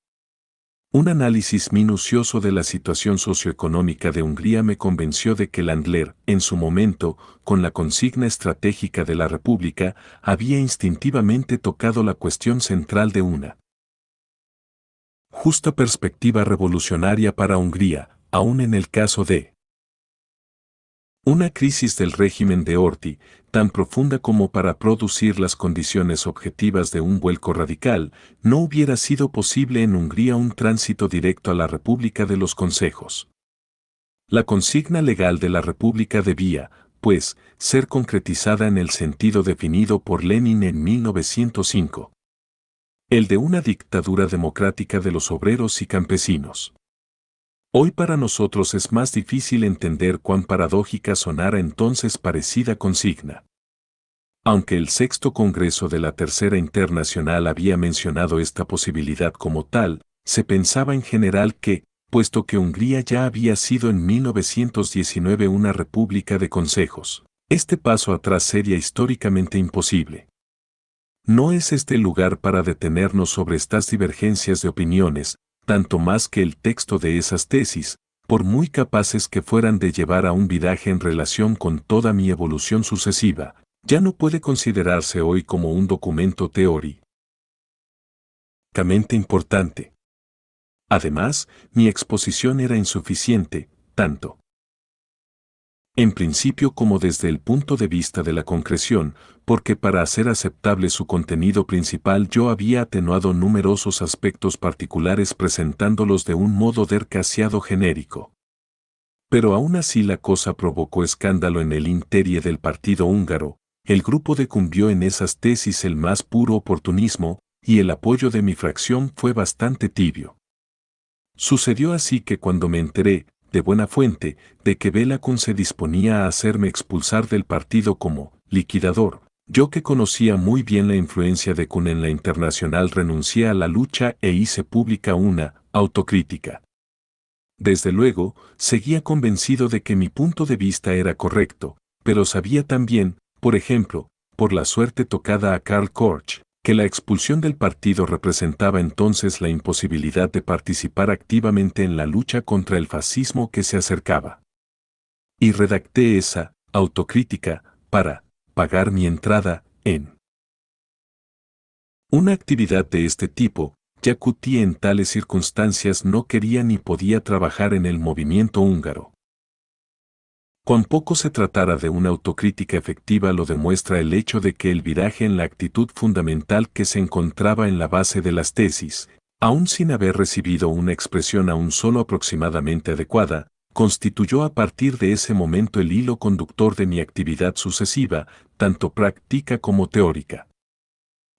Un análisis minucioso de la situación socioeconómica de Hungría me convenció de que Landler, en su momento, con la consigna estratégica de la República, había instintivamente tocado la cuestión central de una justa perspectiva revolucionaria para Hungría, aun en el caso de una crisis del régimen de Horthy, tan profunda como para producir las condiciones objetivas de un vuelco radical, no hubiera sido posible en Hungría un tránsito directo a la República de los Consejos. La consigna legal de la República debía, pues, ser concretizada en el sentido definido por Lenin en 1905. El de una dictadura democrática de los obreros y campesinos. Hoy para nosotros es más difícil entender cuán paradójica sonara entonces parecida consigna. Aunque el sexto Congreso de la Tercera Internacional había mencionado esta posibilidad como tal, se pensaba en general que, puesto que Hungría ya había sido en 1919 una república de consejos, este paso atrás sería históricamente imposible. No es este el lugar para detenernos sobre estas divergencias de opiniones, tanto más que el texto de esas tesis, por muy capaces que fueran de llevar a un viraje en relación con toda mi evolución sucesiva, ya no puede considerarse hoy como un documento teóricamente importante. Además, mi exposición era insuficiente, tanto en principio como desde el punto de vista de la concreción, porque para hacer aceptable su contenido principal yo había atenuado numerosos aspectos particulares presentándolos de un modo demasiado genérico. Pero aún así la cosa provocó escándalo en el interior del partido húngaro, el grupo decumbió en esas tesis el más puro oportunismo, y el apoyo de mi fracción fue bastante tibio. Sucedió así que cuando me enteré, de buena fuente, de que Bela Kun se disponía a hacerme expulsar del partido como liquidador, yo que conocía muy bien la influencia de Kun en la internacional renuncié a la lucha e hice pública una autocrítica. Desde luego, seguía convencido de que mi punto de vista era correcto, pero sabía también, por ejemplo, por la suerte tocada a Karl Korsch, que la expulsión del partido representaba entonces la imposibilidad de participar activamente en la lucha contra el fascismo que se acercaba. Y redacté esa autocrítica para pagar mi entrada en una actividad de este tipo. Yakuti en tales circunstancias no quería ni podía trabajar en el movimiento húngaro. Cuán poco se tratara de una autocrítica efectiva lo demuestra el hecho de que el viraje en la actitud fundamental que se encontraba en la base de las tesis, aun sin haber recibido una expresión aún solo aproximadamente adecuada, constituyó a partir de ese momento el hilo conductor de mi actividad sucesiva, tanto práctica como teórica.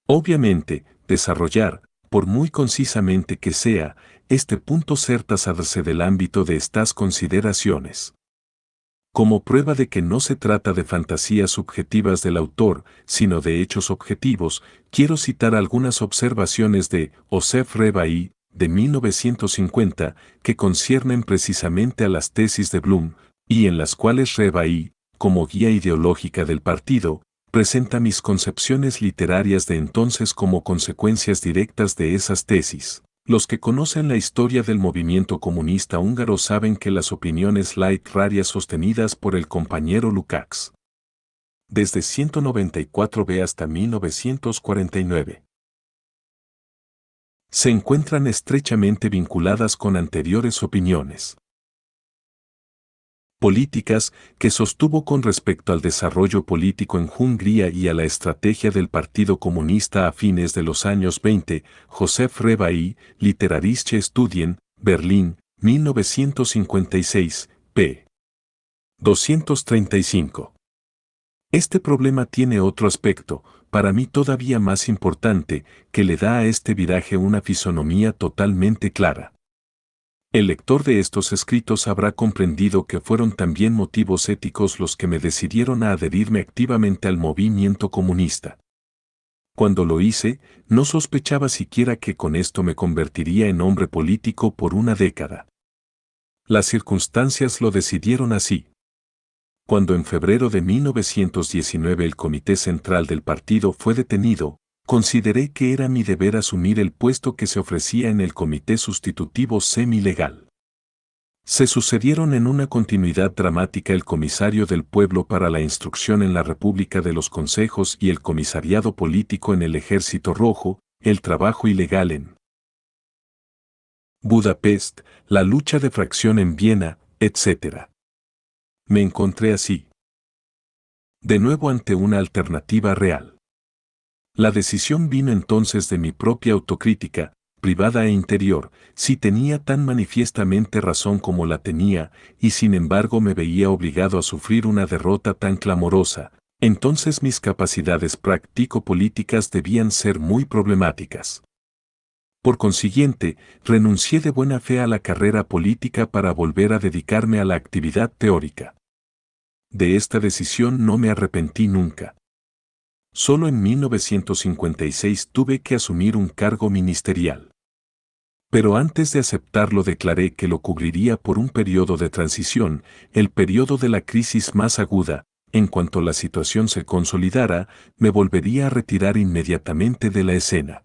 Obviamente, desarrollar, por muy concisamente que sea, este punto certas hacerse del ámbito de estas consideraciones. Como prueba de que no se trata de fantasías subjetivas del autor, sino de hechos objetivos, quiero citar algunas observaciones de Joseph Rebaí, de 1950, que conciernen precisamente a las tesis de Bloom, y en las cuales Rebaí, como guía ideológica del partido, presenta mis concepciones literarias de entonces como consecuencias directas de esas tesis. Los que conocen la historia del movimiento comunista húngaro saben que las opiniones literarias sostenidas por el compañero Lukács desde 194b hasta 1949 se encuentran estrechamente vinculadas con anteriores opiniones políticas que sostuvo con respecto al desarrollo político en Hungría y a la estrategia del Partido Comunista a fines de los años 20, Joseph Rebaí, Literarische Studien, Berlín, 1956, p. 235. Este problema tiene otro aspecto, para mí todavía más importante, que le da a este viraje una fisonomía totalmente clara. El lector de estos escritos habrá comprendido que fueron también motivos éticos los que me decidieron a adherirme activamente al movimiento comunista. Cuando lo hice, no sospechaba siquiera que con esto me convertiría en hombre político por una década. Las circunstancias lo decidieron así. Cuando en febrero de 1919 el Comité Central del partido fue detenido, consideré que era mi deber asumir el puesto que se ofrecía en el Comité Sustitutivo Semi-Legal. Se sucedieron en una continuidad dramática el Comisario del Pueblo para la Instrucción en la República de los Consejos y el Comisariado Político en el Ejército Rojo, el trabajo ilegal en Budapest, la lucha de fracción en Viena, etc. Me encontré así, de nuevo ante una alternativa real. La decisión vino entonces de mi propia autocrítica, privada e interior, si tenía tan manifiestamente razón como la tenía, y sin embargo me veía obligado a sufrir una derrota tan clamorosa, entonces mis capacidades práctico-políticas debían ser muy problemáticas. Por consiguiente, renuncié de buena fe a la carrera política para volver a dedicarme a la actividad teórica. De esta decisión no me arrepentí nunca. Solo en 1956 tuve que asumir un cargo ministerial. Pero antes de aceptarlo declaré que lo cubriría por un periodo de transición, el periodo de la crisis más aguda. En cuanto la situación se consolidara, me volvería a retirar inmediatamente de la escena.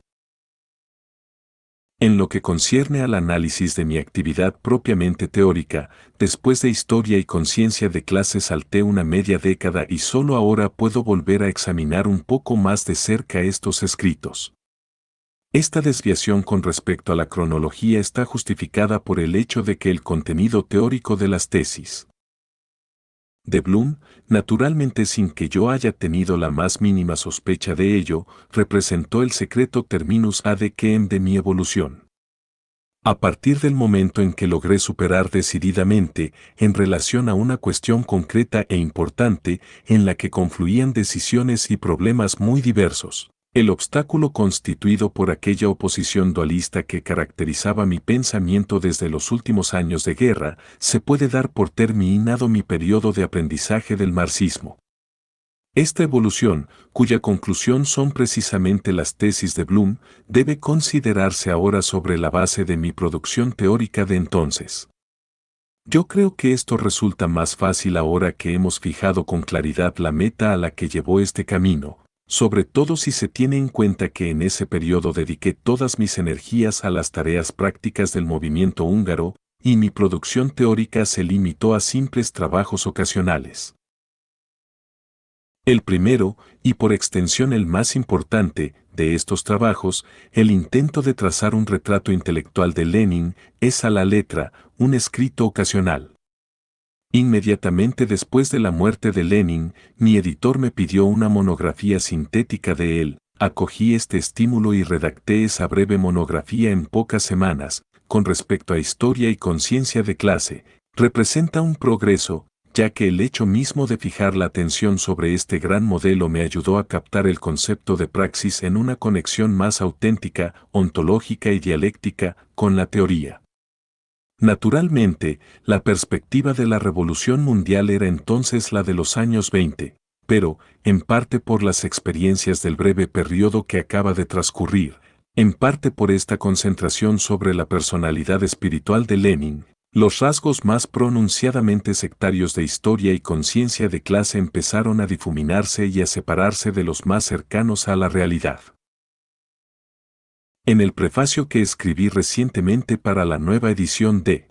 En lo que concierne al análisis de mi actividad propiamente teórica, después de historia y conciencia de clase salté una media década y solo ahora puedo volver a examinar un poco más de cerca estos escritos. Esta desviación con respecto a la cronología está justificada por el hecho de que el contenido teórico de las tesis de Bloom, naturalmente sin que yo haya tenido la más mínima sospecha de ello, representó el secreto terminus ad quem de mi evolución. A partir del momento en que logré superar decididamente, en relación a una cuestión concreta e importante, en la que confluían decisiones y problemas muy diversos, el obstáculo constituido por aquella oposición dualista que caracterizaba mi pensamiento desde los últimos años de guerra, se puede dar por terminado mi periodo de aprendizaje del marxismo. Esta evolución, cuya conclusión son precisamente las tesis de Bloom, debe considerarse ahora sobre la base de mi producción teórica de entonces. Yo creo que esto resulta más fácil ahora que hemos fijado con claridad la meta a la que llevó este camino, sobre todo si se tiene en cuenta que en ese periodo dediqué todas mis energías a las tareas prácticas del movimiento húngaro, y mi producción teórica se limitó a simples trabajos ocasionales. El primero, y por extensión el más importante, de estos trabajos, el intento de trazar un retrato intelectual de Lenin, es a la letra, un escrito ocasional. Inmediatamente después de la muerte de Lenin, mi editor me pidió una monografía sintética de él, acogí este estímulo y redacté esa breve monografía en pocas semanas. Con respecto a historia y conciencia de clase, representa un progreso, ya que el hecho mismo de fijar la atención sobre este gran modelo me ayudó a captar el concepto de praxis en una conexión más auténtica, ontológica y dialéctica, con la teoría. Naturalmente, la perspectiva de la revolución mundial era entonces la de los años 20, pero, en parte por las experiencias del breve periodo que acaba de transcurrir, en parte por esta concentración sobre la personalidad espiritual de Lenin, los rasgos más pronunciadamente sectarios de historia y conciencia de clase empezaron a difuminarse y a separarse de los más cercanos a la realidad. En el prefacio que escribí recientemente para la nueva edición de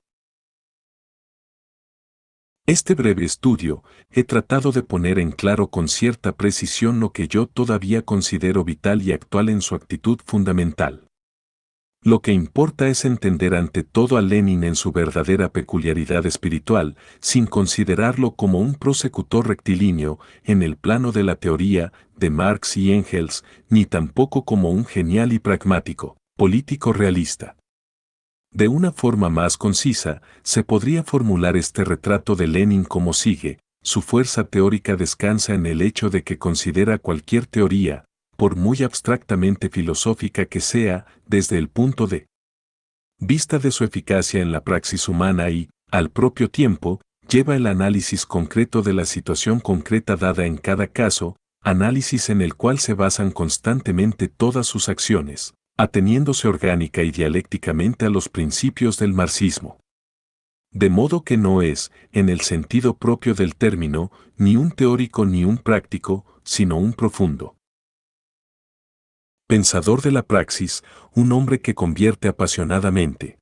este breve estudio, he tratado de poner en claro con cierta precisión lo que yo todavía considero vital y actual en su actitud fundamental. Lo que importa es entender ante todo a Lenin en su verdadera peculiaridad espiritual, sin considerarlo como un prosecutor rectilíneo en el plano de la teoría de Marx y Engels, ni tampoco como un genial y pragmático político realista. De una forma más concisa, se podría formular este retrato de Lenin como sigue: su fuerza teórica descansa en el hecho de que considera cualquier teoría, por muy abstractamente filosófica que sea, desde el punto de vista de su eficacia en la praxis humana y, al propio tiempo, lleva el análisis concreto de la situación concreta dada en cada caso, análisis en el cual se basan constantemente todas sus acciones, ateniéndose orgánica y dialécticamente a los principios del marxismo. De modo que no es, en el sentido propio del término, ni un teórico ni un práctico, sino un profundo pensador de la praxis, un hombre que convierte apasionadamente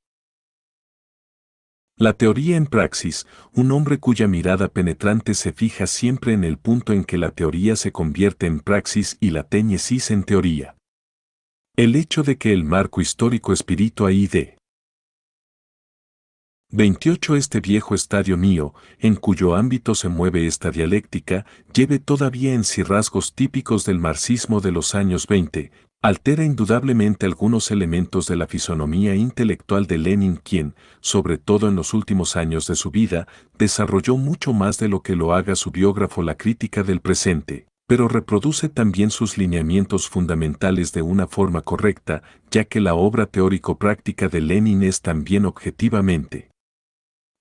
la teoría en praxis, un hombre cuya mirada penetrante se fija siempre en el punto en que la teoría se convierte en praxis y la teñesis en teoría. El hecho de que el marco histórico espíritu ahí de 28 este viejo estadio mío, en cuyo ámbito se mueve esta dialéctica, lleve todavía en sí rasgos típicos del marxismo de los años 20, altera indudablemente algunos elementos de la fisonomía intelectual de Lenin, quien, sobre todo en los últimos años de su vida, desarrolló mucho más de lo que lo haga su biógrafo La crítica del presente, pero reproduce también sus lineamientos fundamentales de una forma correcta, ya que la obra teórico-práctica de Lenin es también objetivamente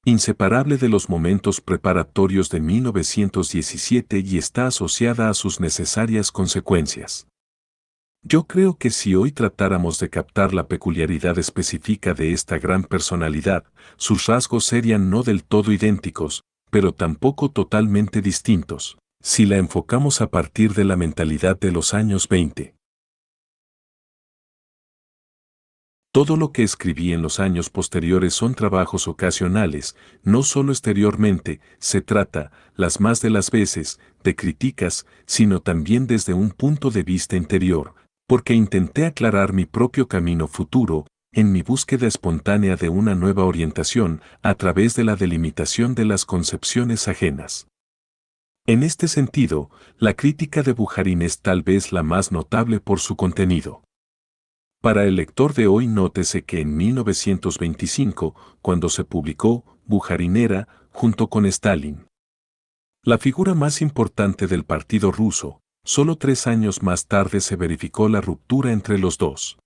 inseparable de los momentos preparatorios de 1917 y está asociada a sus necesarias consecuencias. Yo creo que si hoy tratáramos de captar la peculiaridad específica de esta gran personalidad, sus rasgos serían no del todo idénticos, pero tampoco totalmente distintos, si la enfocamos a partir de la mentalidad de los años 20. Todo lo que escribí en los años posteriores son trabajos ocasionales, no solo exteriormente, se trata, las más de las veces, de críticas, sino también desde un punto de vista interior, porque intenté aclarar mi propio camino futuro, en mi búsqueda espontánea de una nueva orientación, a través de la delimitación de las concepciones ajenas. En este sentido, la crítica de Bujarin es tal vez la más notable por su contenido. Para el lector de hoy, nótese que en 1925, cuando se publicó, Bujarin era, junto con Stalin, la figura más importante del partido ruso. Solo 3 años más tarde se verificó la ruptura entre los dos.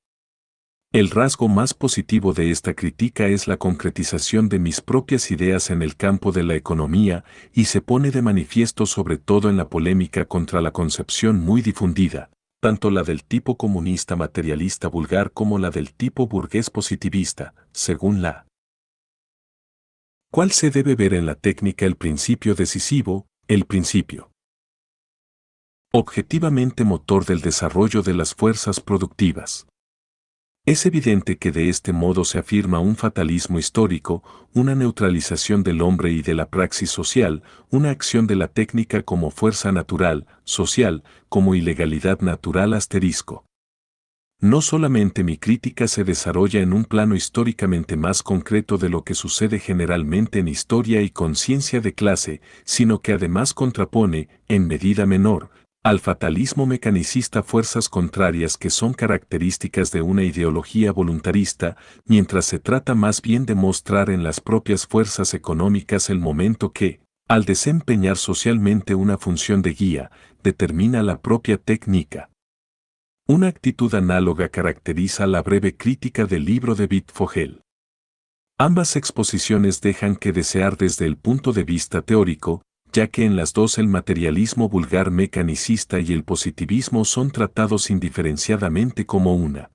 El rasgo más positivo de esta crítica es la concretización de mis propias ideas en el campo de la economía y se pone de manifiesto sobre todo en la polémica contra la concepción muy difundida, tanto la del tipo comunista materialista vulgar como la del tipo burgués positivista, según la cual se debe ver en la técnica el principio decisivo, el principio objetivamente motor del desarrollo de las fuerzas productivas. Es evidente que de este modo se afirma un fatalismo histórico, una neutralización del hombre y de la praxis social, una acción de la técnica como fuerza natural, social, como ilegalidad natural asterisco. No solamente mi crítica se desarrolla en un plano históricamente más concreto de lo que sucede generalmente en historia y conciencia de clase, sino que además contrapone, en medida menor, al fatalismo mecanicista fuerzas contrarias que son características de una ideología voluntarista, mientras se trata más bien de mostrar en las propias fuerzas económicas el momento que, al desempeñar socialmente una función de guía, determina la propia técnica. Una actitud análoga caracteriza la breve crítica del libro de Wittfogel. Ambas exposiciones dejan que desear desde el punto de vista teórico, ya que en las dos el materialismo vulgar mecanicista y el positivismo son tratados indiferenciadamente como una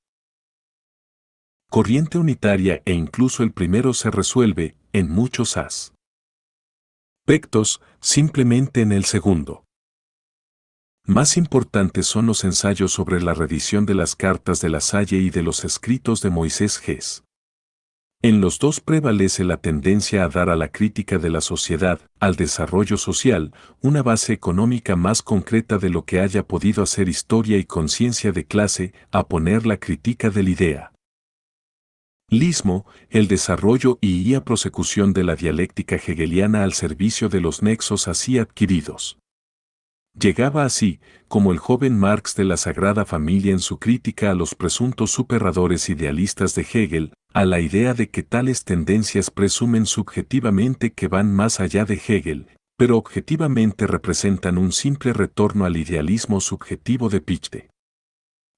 corriente unitaria e incluso el primero se resuelve, en muchos aspectos, simplemente en el segundo. Más importantes son los ensayos sobre la revisión de las cartas de La Salle y de los escritos de Moisés Ges. En los dos prevalece la tendencia a dar a la crítica de la sociedad, al desarrollo social, una base económica más concreta de lo que haya podido hacer historia y conciencia de clase, a poner la crítica del idealismo, el desarrollo y prosecución de la dialéctica hegeliana al servicio de los nexos así adquiridos. Llegaba así, como el joven Marx de la Sagrada Familia en su crítica a los presuntos superadores idealistas de Hegel, a la idea de que tales tendencias presumen subjetivamente que van más allá de Hegel, pero objetivamente representan un simple retorno al idealismo subjetivo de Fichte.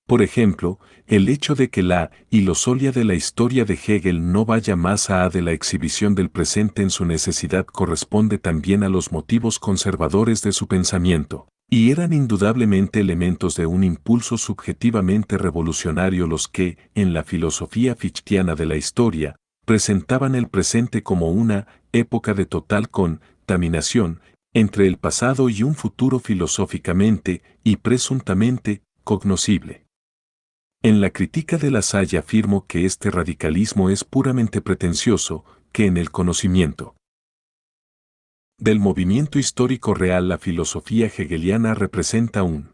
Por ejemplo, el hecho de que la ilosolia de la historia de Hegel no vaya más allá de la exhibición del presente en su necesidad corresponde también a los motivos conservadores de su pensamiento, y eran indudablemente elementos de un impulso subjetivamente revolucionario los que, en la filosofía fichtiana de la historia, presentaban el presente como una época de total contaminación entre el pasado y un futuro filosóficamente y presuntamente cognoscible. En la crítica de La Salle afirmo que este radicalismo es puramente pretencioso, que en el conocimiento del movimiento histórico real la filosofía hegeliana representa un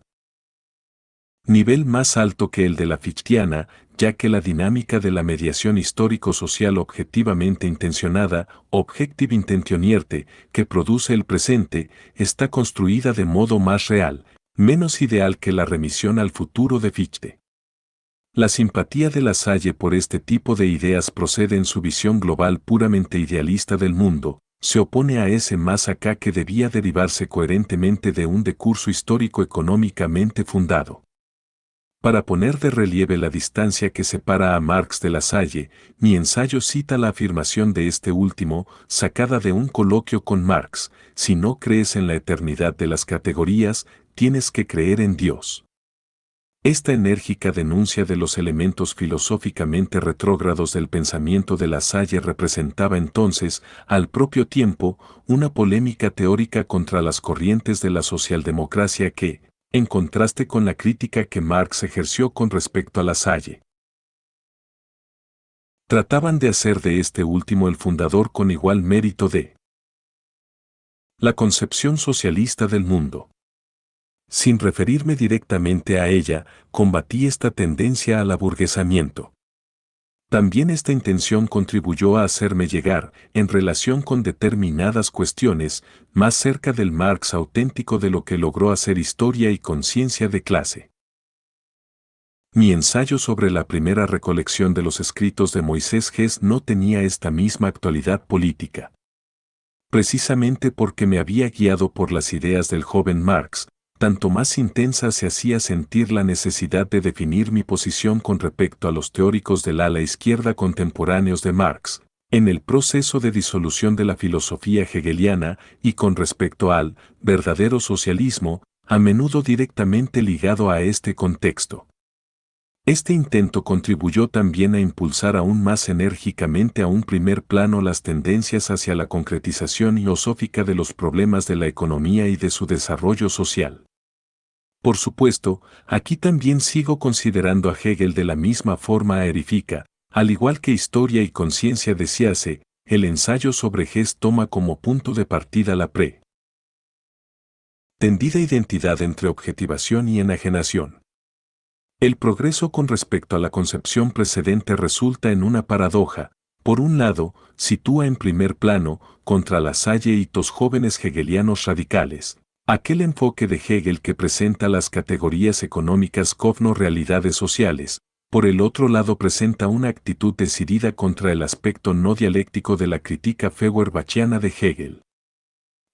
nivel más alto que el de la fichtiana, ya que la dinámica de la mediación histórico-social objetivamente intencionada, objective intentionierte, que produce el presente, está construida de modo más real, menos ideal que la remisión al futuro de Fichte. La simpatía de La Salle por este tipo de ideas procede en su visión global puramente idealista del mundo, se opone a ese más acá que debía derivarse coherentemente de un decurso histórico económicamente fundado. Para poner de relieve la distancia que separa a Marx de La Salle, mi ensayo cita la afirmación de este último, sacada de un coloquio con Marx: si no crees en la eternidad de las categorías, tienes que creer en Dios. Esta enérgica denuncia de los elementos filosóficamente retrógrados del pensamiento de La Salle representaba entonces, al propio tiempo, una polémica teórica contra las corrientes de la socialdemocracia que, en contraste con la crítica que Marx ejerció con respecto a La Salle, trataban de hacer de este último el fundador con igual mérito de la concepción socialista del mundo. Sin referirme directamente a ella, combatí esta tendencia al aburguesamiento. También esta intención contribuyó a hacerme llegar, en relación con determinadas cuestiones, más cerca del Marx auténtico de lo que logró hacer historia y conciencia de clase. Mi ensayo sobre la primera recolección de los escritos de Moisés Ges no tenía esta misma actualidad política. Precisamente porque me había guiado por las ideas del joven Marx, tanto más intensa se hacía sentir la necesidad de definir mi posición con respecto a los teóricos del ala izquierda contemporáneos de Marx, en el proceso de disolución de la filosofía hegeliana y con respecto al verdadero socialismo, a menudo directamente ligado a este contexto. Este intento contribuyó también a impulsar aún más enérgicamente a un primer plano las tendencias hacia la concretización filosófica de los problemas de la economía y de su desarrollo social. Por supuesto, aquí también sigo considerando a Hegel de la misma forma aerifica, al igual que Historia y Conciencia decíase, el ensayo sobre Ges toma como punto de partida la pretendida identidad entre objetivación y enajenación. El progreso con respecto a la concepción precedente resulta en una paradoja. Por un lado, sitúa en primer plano, contra La Salle y los jóvenes hegelianos radicales, aquel enfoque de Hegel que presenta las categorías económicas como realidades sociales. Por el otro lado presenta una actitud decidida contra el aspecto no dialéctico de la crítica feuerbachiana de Hegel.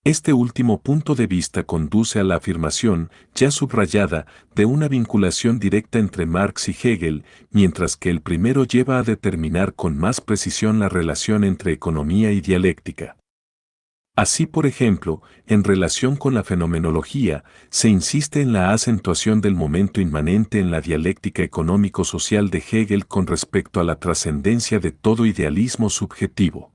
Este último punto de vista conduce a la afirmación, ya subrayada, de una vinculación directa entre Marx y Hegel, mientras que el primero lleva a determinar con más precisión la relación entre economía y dialéctica. Así, por ejemplo, en relación con la fenomenología, se insiste en la acentuación del momento inmanente en la dialéctica económico-social de Hegel con respecto a la trascendencia de todo idealismo subjetivo.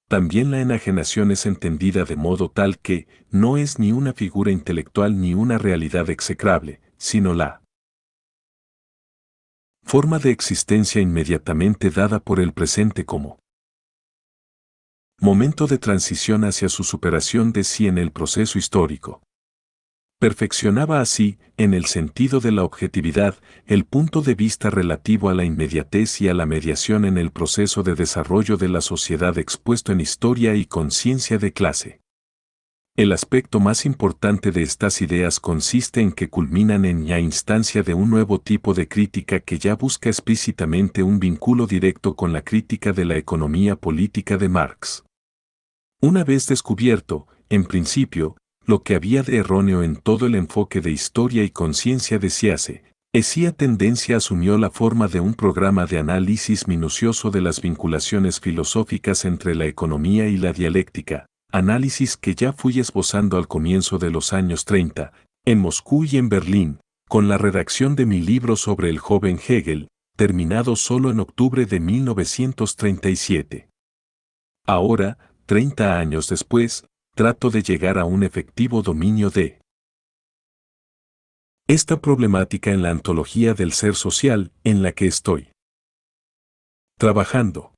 También la enajenación es entendida de modo tal que no es ni una figura intelectual ni una realidad execrable, sino la forma de existencia inmediatamente dada por el presente como momento de transición hacia su superación de sí en el proceso histórico. Perfeccionaba así, en el sentido de la objetividad, el punto de vista relativo a la inmediatez y a la mediación en el proceso de desarrollo de la sociedad expuesto en historia y conciencia de clase. El aspecto más importante de estas ideas consiste en que culminan en la instancia de un nuevo tipo de crítica que ya busca explícitamente un vínculo directo con la crítica de la economía política de Marx. Una vez descubierto, en principio, lo que había de erróneo en todo el enfoque de historia y conciencia de Siase, esa tendencia asumió la forma de un programa de análisis minucioso de las vinculaciones filosóficas entre la economía y la dialéctica, análisis que ya fui esbozando al comienzo de los años 30, en Moscú y en Berlín, con la redacción de mi libro sobre el joven Hegel, terminado solo en octubre de 1937. Ahora, 30 años después, trato de llegar a un efectivo dominio de esta problemática en la antología del ser social en la que estoy trabajando.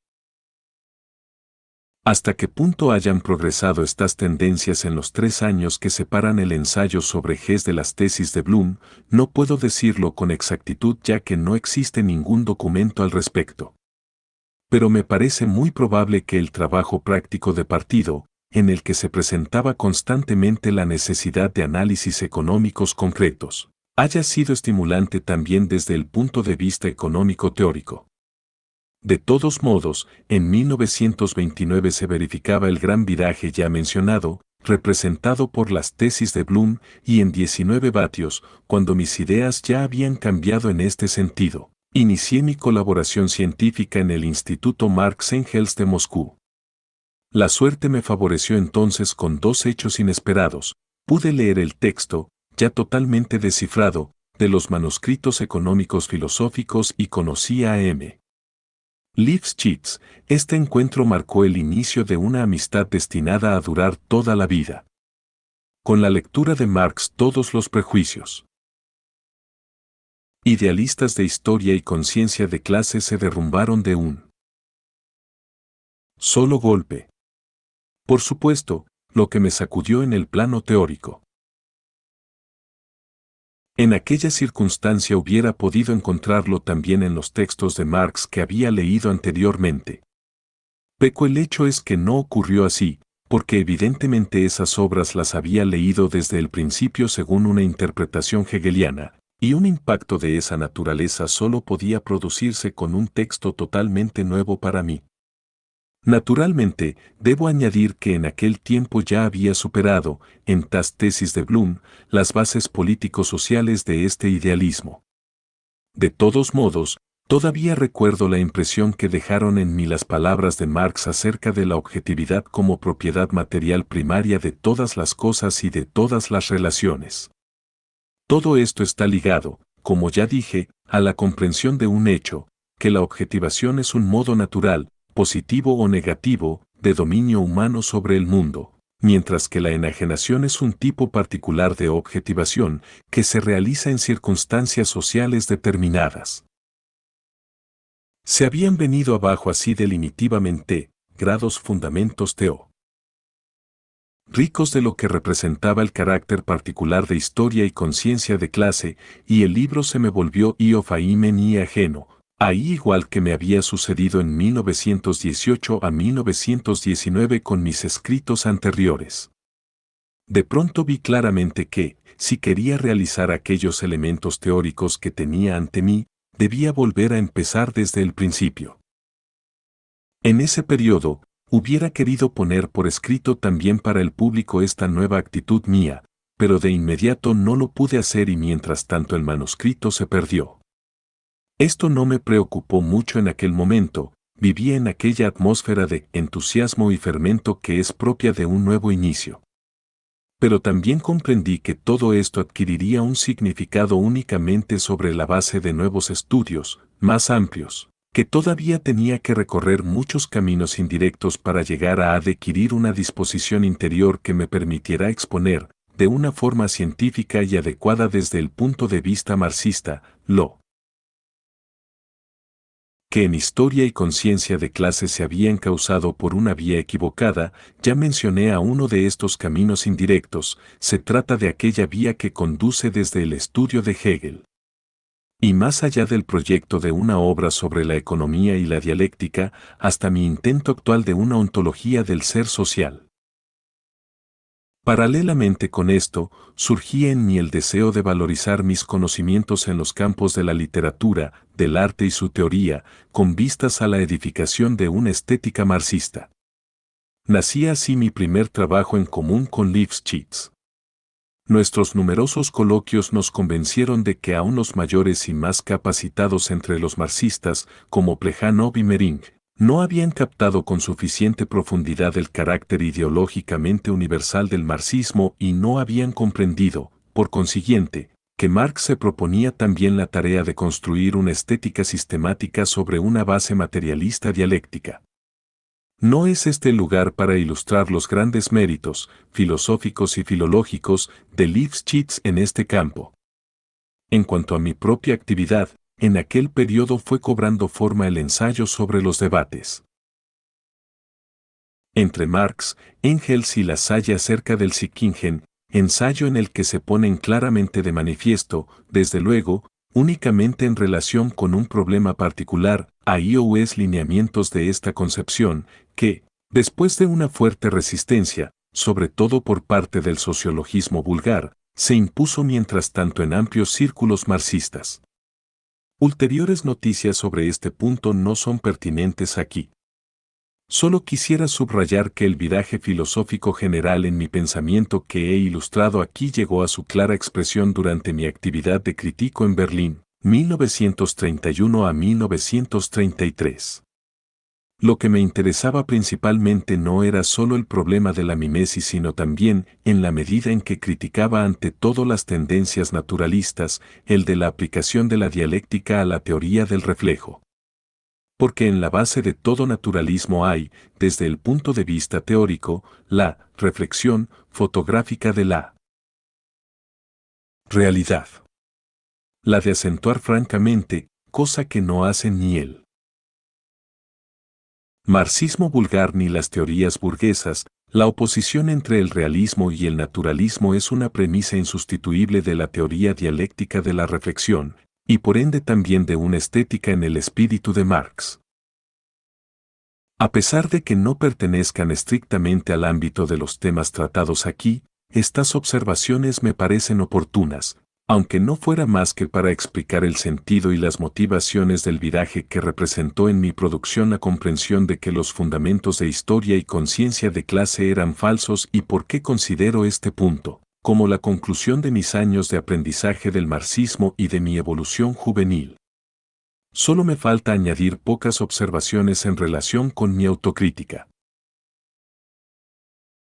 Hasta qué punto hayan progresado estas tendencias en los 3 años que separan el ensayo sobre Hess de las tesis de Bloom, no puedo decirlo con exactitud ya que no existe ningún documento al respecto. Pero me parece muy probable que el trabajo práctico de partido, en el que se presentaba constantemente la necesidad de análisis económicos concretos, haya sido estimulante también desde el punto de vista económico teórico. De todos modos, en 1929 se verificaba el gran viraje ya mencionado, representado por las tesis de Bloom, y en 19 vatios, cuando mis ideas ya habían cambiado en este sentido, inicié mi colaboración científica en el Instituto Marx Engels de Moscú. La suerte me favoreció entonces con 2 hechos inesperados. Pude leer el texto, ya totalmente descifrado, de los manuscritos económicos filosóficos y conocí a M. Lifshitz. Este encuentro marcó el inicio de una amistad destinada a durar toda la vida. Con la lectura de Marx todos los prejuicios idealistas de historia y conciencia de clase se derrumbaron de un solo golpe. Por supuesto, lo que me sacudió en el plano teórico. En aquella circunstancia hubiera podido encontrarlo también en los textos de Marx que había leído anteriormente. Pero el hecho es que no ocurrió así, porque evidentemente esas obras las había leído desde el principio según una interpretación hegeliana, y un impacto de esa naturaleza solo podía producirse con un texto totalmente nuevo para mí. Naturalmente, debo añadir que en aquel tiempo ya había superado, en tas tesis de Bloom, las bases político-sociales de este idealismo. De todos modos, todavía recuerdo la impresión que dejaron en mí las palabras de Marx acerca de la objetividad como propiedad material primaria de todas las cosas y de todas las relaciones. Todo esto está ligado, como ya dije, a la comprensión de un hecho, que la objetivación es un modo natural, positivo o negativo, de dominio humano sobre el mundo, mientras que la enajenación es un tipo particular de objetivación que se realiza en circunstancias sociales determinadas. Se habían venido abajo así delimitivamente, grados fundamentos ricos de lo que representaba el carácter particular de historia y conciencia de clase, y el libro se me volvió iofaimen y ajeno, ahí igual que me había sucedido en 1918 a 1919 con mis escritos anteriores. De pronto vi claramente que, si quería realizar aquellos elementos teóricos que tenía ante mí, debía volver a empezar desde el principio. En ese periodo, Hubiera querido poner por escrito también para el público esta nueva actitud mía, pero de inmediato no lo pude hacer y mientras tanto el manuscrito se perdió. Esto no me preocupó mucho en aquel momento, vivía en aquella atmósfera de entusiasmo y fermento que es propia de un nuevo inicio. Pero también comprendí que todo esto adquiriría un significado únicamente sobre la base de nuevos estudios, más amplios, que todavía tenía que recorrer muchos caminos indirectos para llegar a adquirir una disposición interior que me permitiera exponer, de una forma científica y adecuada desde el punto de vista marxista, lo que en historia y conciencia de clase se habían causado por una vía equivocada. Ya mencioné a uno de estos caminos indirectos, se trata de aquella vía que conduce desde el estudio de Hegel. Y más allá del proyecto de una obra sobre la economía y la dialéctica, hasta mi intento actual de una ontología del ser social. Paralelamente con esto, surgía en mí el deseo de valorizar mis conocimientos en los campos de la literatura, del arte y su teoría, con vistas a la edificación de una estética marxista. Nacía así mi primer trabajo en común con Lifshitz. Nuestros numerosos coloquios nos convencieron de que aún los mayores y más capacitados entre los marxistas, como Plejánov y Mering, no habían captado con suficiente profundidad el carácter ideológicamente universal del marxismo y no habían comprendido, por consiguiente, que Marx se proponía también la tarea de construir una estética sistemática sobre una base materialista dialéctica. No es este el lugar para ilustrar los grandes méritos, filosóficos y filológicos, de Lifshitz en este campo. En cuanto a mi propia actividad, en aquel periodo fue cobrando forma el ensayo sobre los debates entre Marx, Engels y Lassalle acerca del Sickingen, ensayo en el que se ponen claramente de manifiesto, desde luego, únicamente en relación con un problema particular, i.o.s. lineamientos de esta concepción, que, después de una fuerte resistencia, sobre todo por parte del sociologismo vulgar, se impuso mientras tanto en amplios círculos marxistas. Ulteriores noticias sobre este punto no son pertinentes aquí. Solo quisiera subrayar que el viraje filosófico general en mi pensamiento que he ilustrado aquí llegó a su clara expresión durante mi actividad de crítico en Berlín, 1931 a 1933. Lo que me interesaba principalmente no era solo el problema de la mimesis, sino también, en la medida en que criticaba ante todo las tendencias naturalistas, el de la aplicación de la dialéctica a la teoría del reflejo. Porque en la base de todo naturalismo hay, desde el punto de vista teórico, la reflexión fotográfica de la realidad. La de acentuar francamente, cosa que no hacen ni el marxismo vulgar ni las teorías burguesas. La oposición entre el realismo y el naturalismo es una premisa insustituible de la teoría dialéctica de la reflexión, y por ende también de una estética en el espíritu de Marx. A pesar de que no pertenezcan estrictamente al ámbito de los temas tratados aquí, estas observaciones me parecen oportunas, aunque no fuera más que para explicar el sentido y las motivaciones del viraje que representó en mi producción la comprensión de que los fundamentos de historia y conciencia de clase eran falsos y por qué considero este punto como la conclusión de mis años de aprendizaje del marxismo y de mi evolución juvenil. Solo me falta añadir pocas observaciones en relación con mi autocrítica.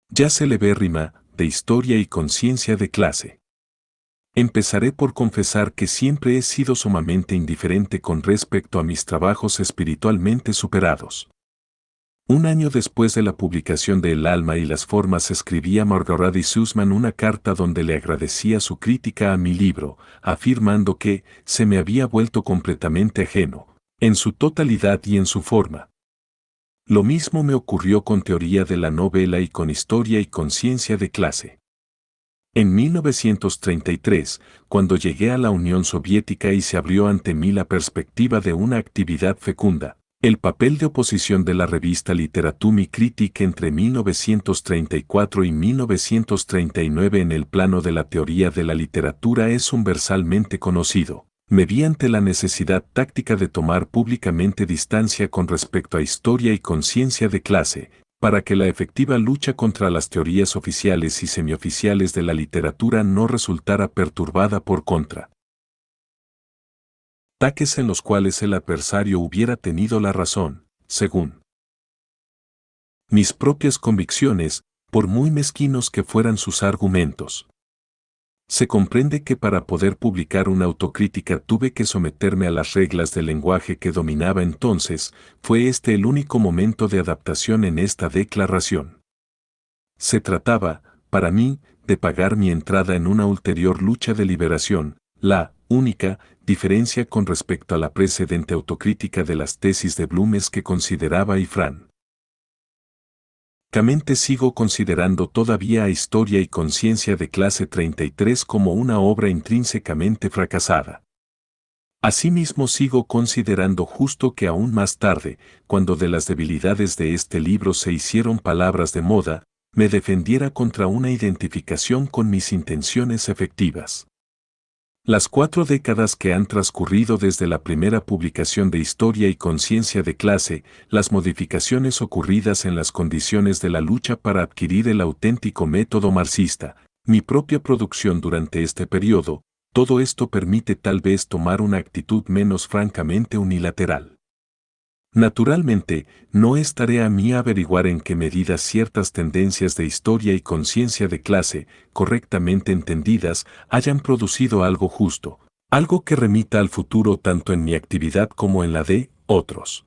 Ya celebérrima, de historia y conciencia de clase. Empezaré por confesar que siempre he sido sumamente indiferente con respecto a mis trabajos espiritualmente superados. Un año después de la publicación de El alma y las formas escribí a Marguerite Sussman una carta donde le agradecía su crítica a mi libro, afirmando que se me había vuelto completamente ajeno, en su totalidad y en su forma. Lo mismo me ocurrió con teoría de la novela y con historia y conciencia de clase. En 1933, cuando llegué a la Unión Soviética y se abrió ante mí la perspectiva de una actividad fecunda, el papel de oposición de la revista Literatum y Kritik entre 1934 y 1939 en el plano de la teoría de la literatura es universalmente conocido, mediante la necesidad táctica de tomar públicamente distancia con respecto a historia y conciencia de clase, para que la efectiva lucha contra las teorías oficiales y semioficiales de la literatura no resultara perturbada por ataques en los cuales el adversario hubiera tenido la razón, según mis propias convicciones, por muy mezquinos que fueran sus argumentos. Se comprende que para poder publicar una autocrítica tuve que someterme a las reglas del lenguaje que dominaba entonces. Fue este el único momento de adaptación en esta declaración. Se trataba, para mí, de pagar mi entrada en una ulterior lucha de liberación, la única diferencia con respecto a la precedente autocrítica de las tesis de Bloom es que consideraba y francamente sigo considerando todavía a Historia y Conciencia de clase 33 como una obra intrínsecamente fracasada. Asimismo sigo considerando justo que aún más tarde, cuando de las debilidades de este libro se hicieron palabras de moda, me defendiera contra una identificación con mis intenciones efectivas. Las 4 décadas que han transcurrido desde la primera publicación de Historia y Conciencia de clase, las modificaciones ocurridas en las condiciones de la lucha para adquirir el auténtico método marxista, mi propia producción durante este periodo, todo esto permite tal vez tomar una actitud menos francamente unilateral. Naturalmente, no es tarea mía averiguar en qué medida ciertas tendencias de historia y conciencia de clase, correctamente entendidas, hayan producido algo justo, algo que remita al futuro tanto en mi actividad como en la de otros.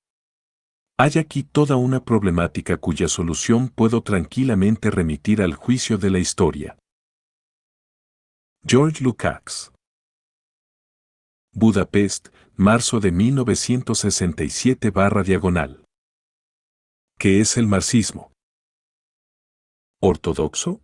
Hay aquí toda una problemática cuya solución puedo tranquilamente remitir al juicio de la historia. George Lukács. Budapest, marzo de 1967/diagonal. ¿Qué es el marxismo? ¿Ortodoxo?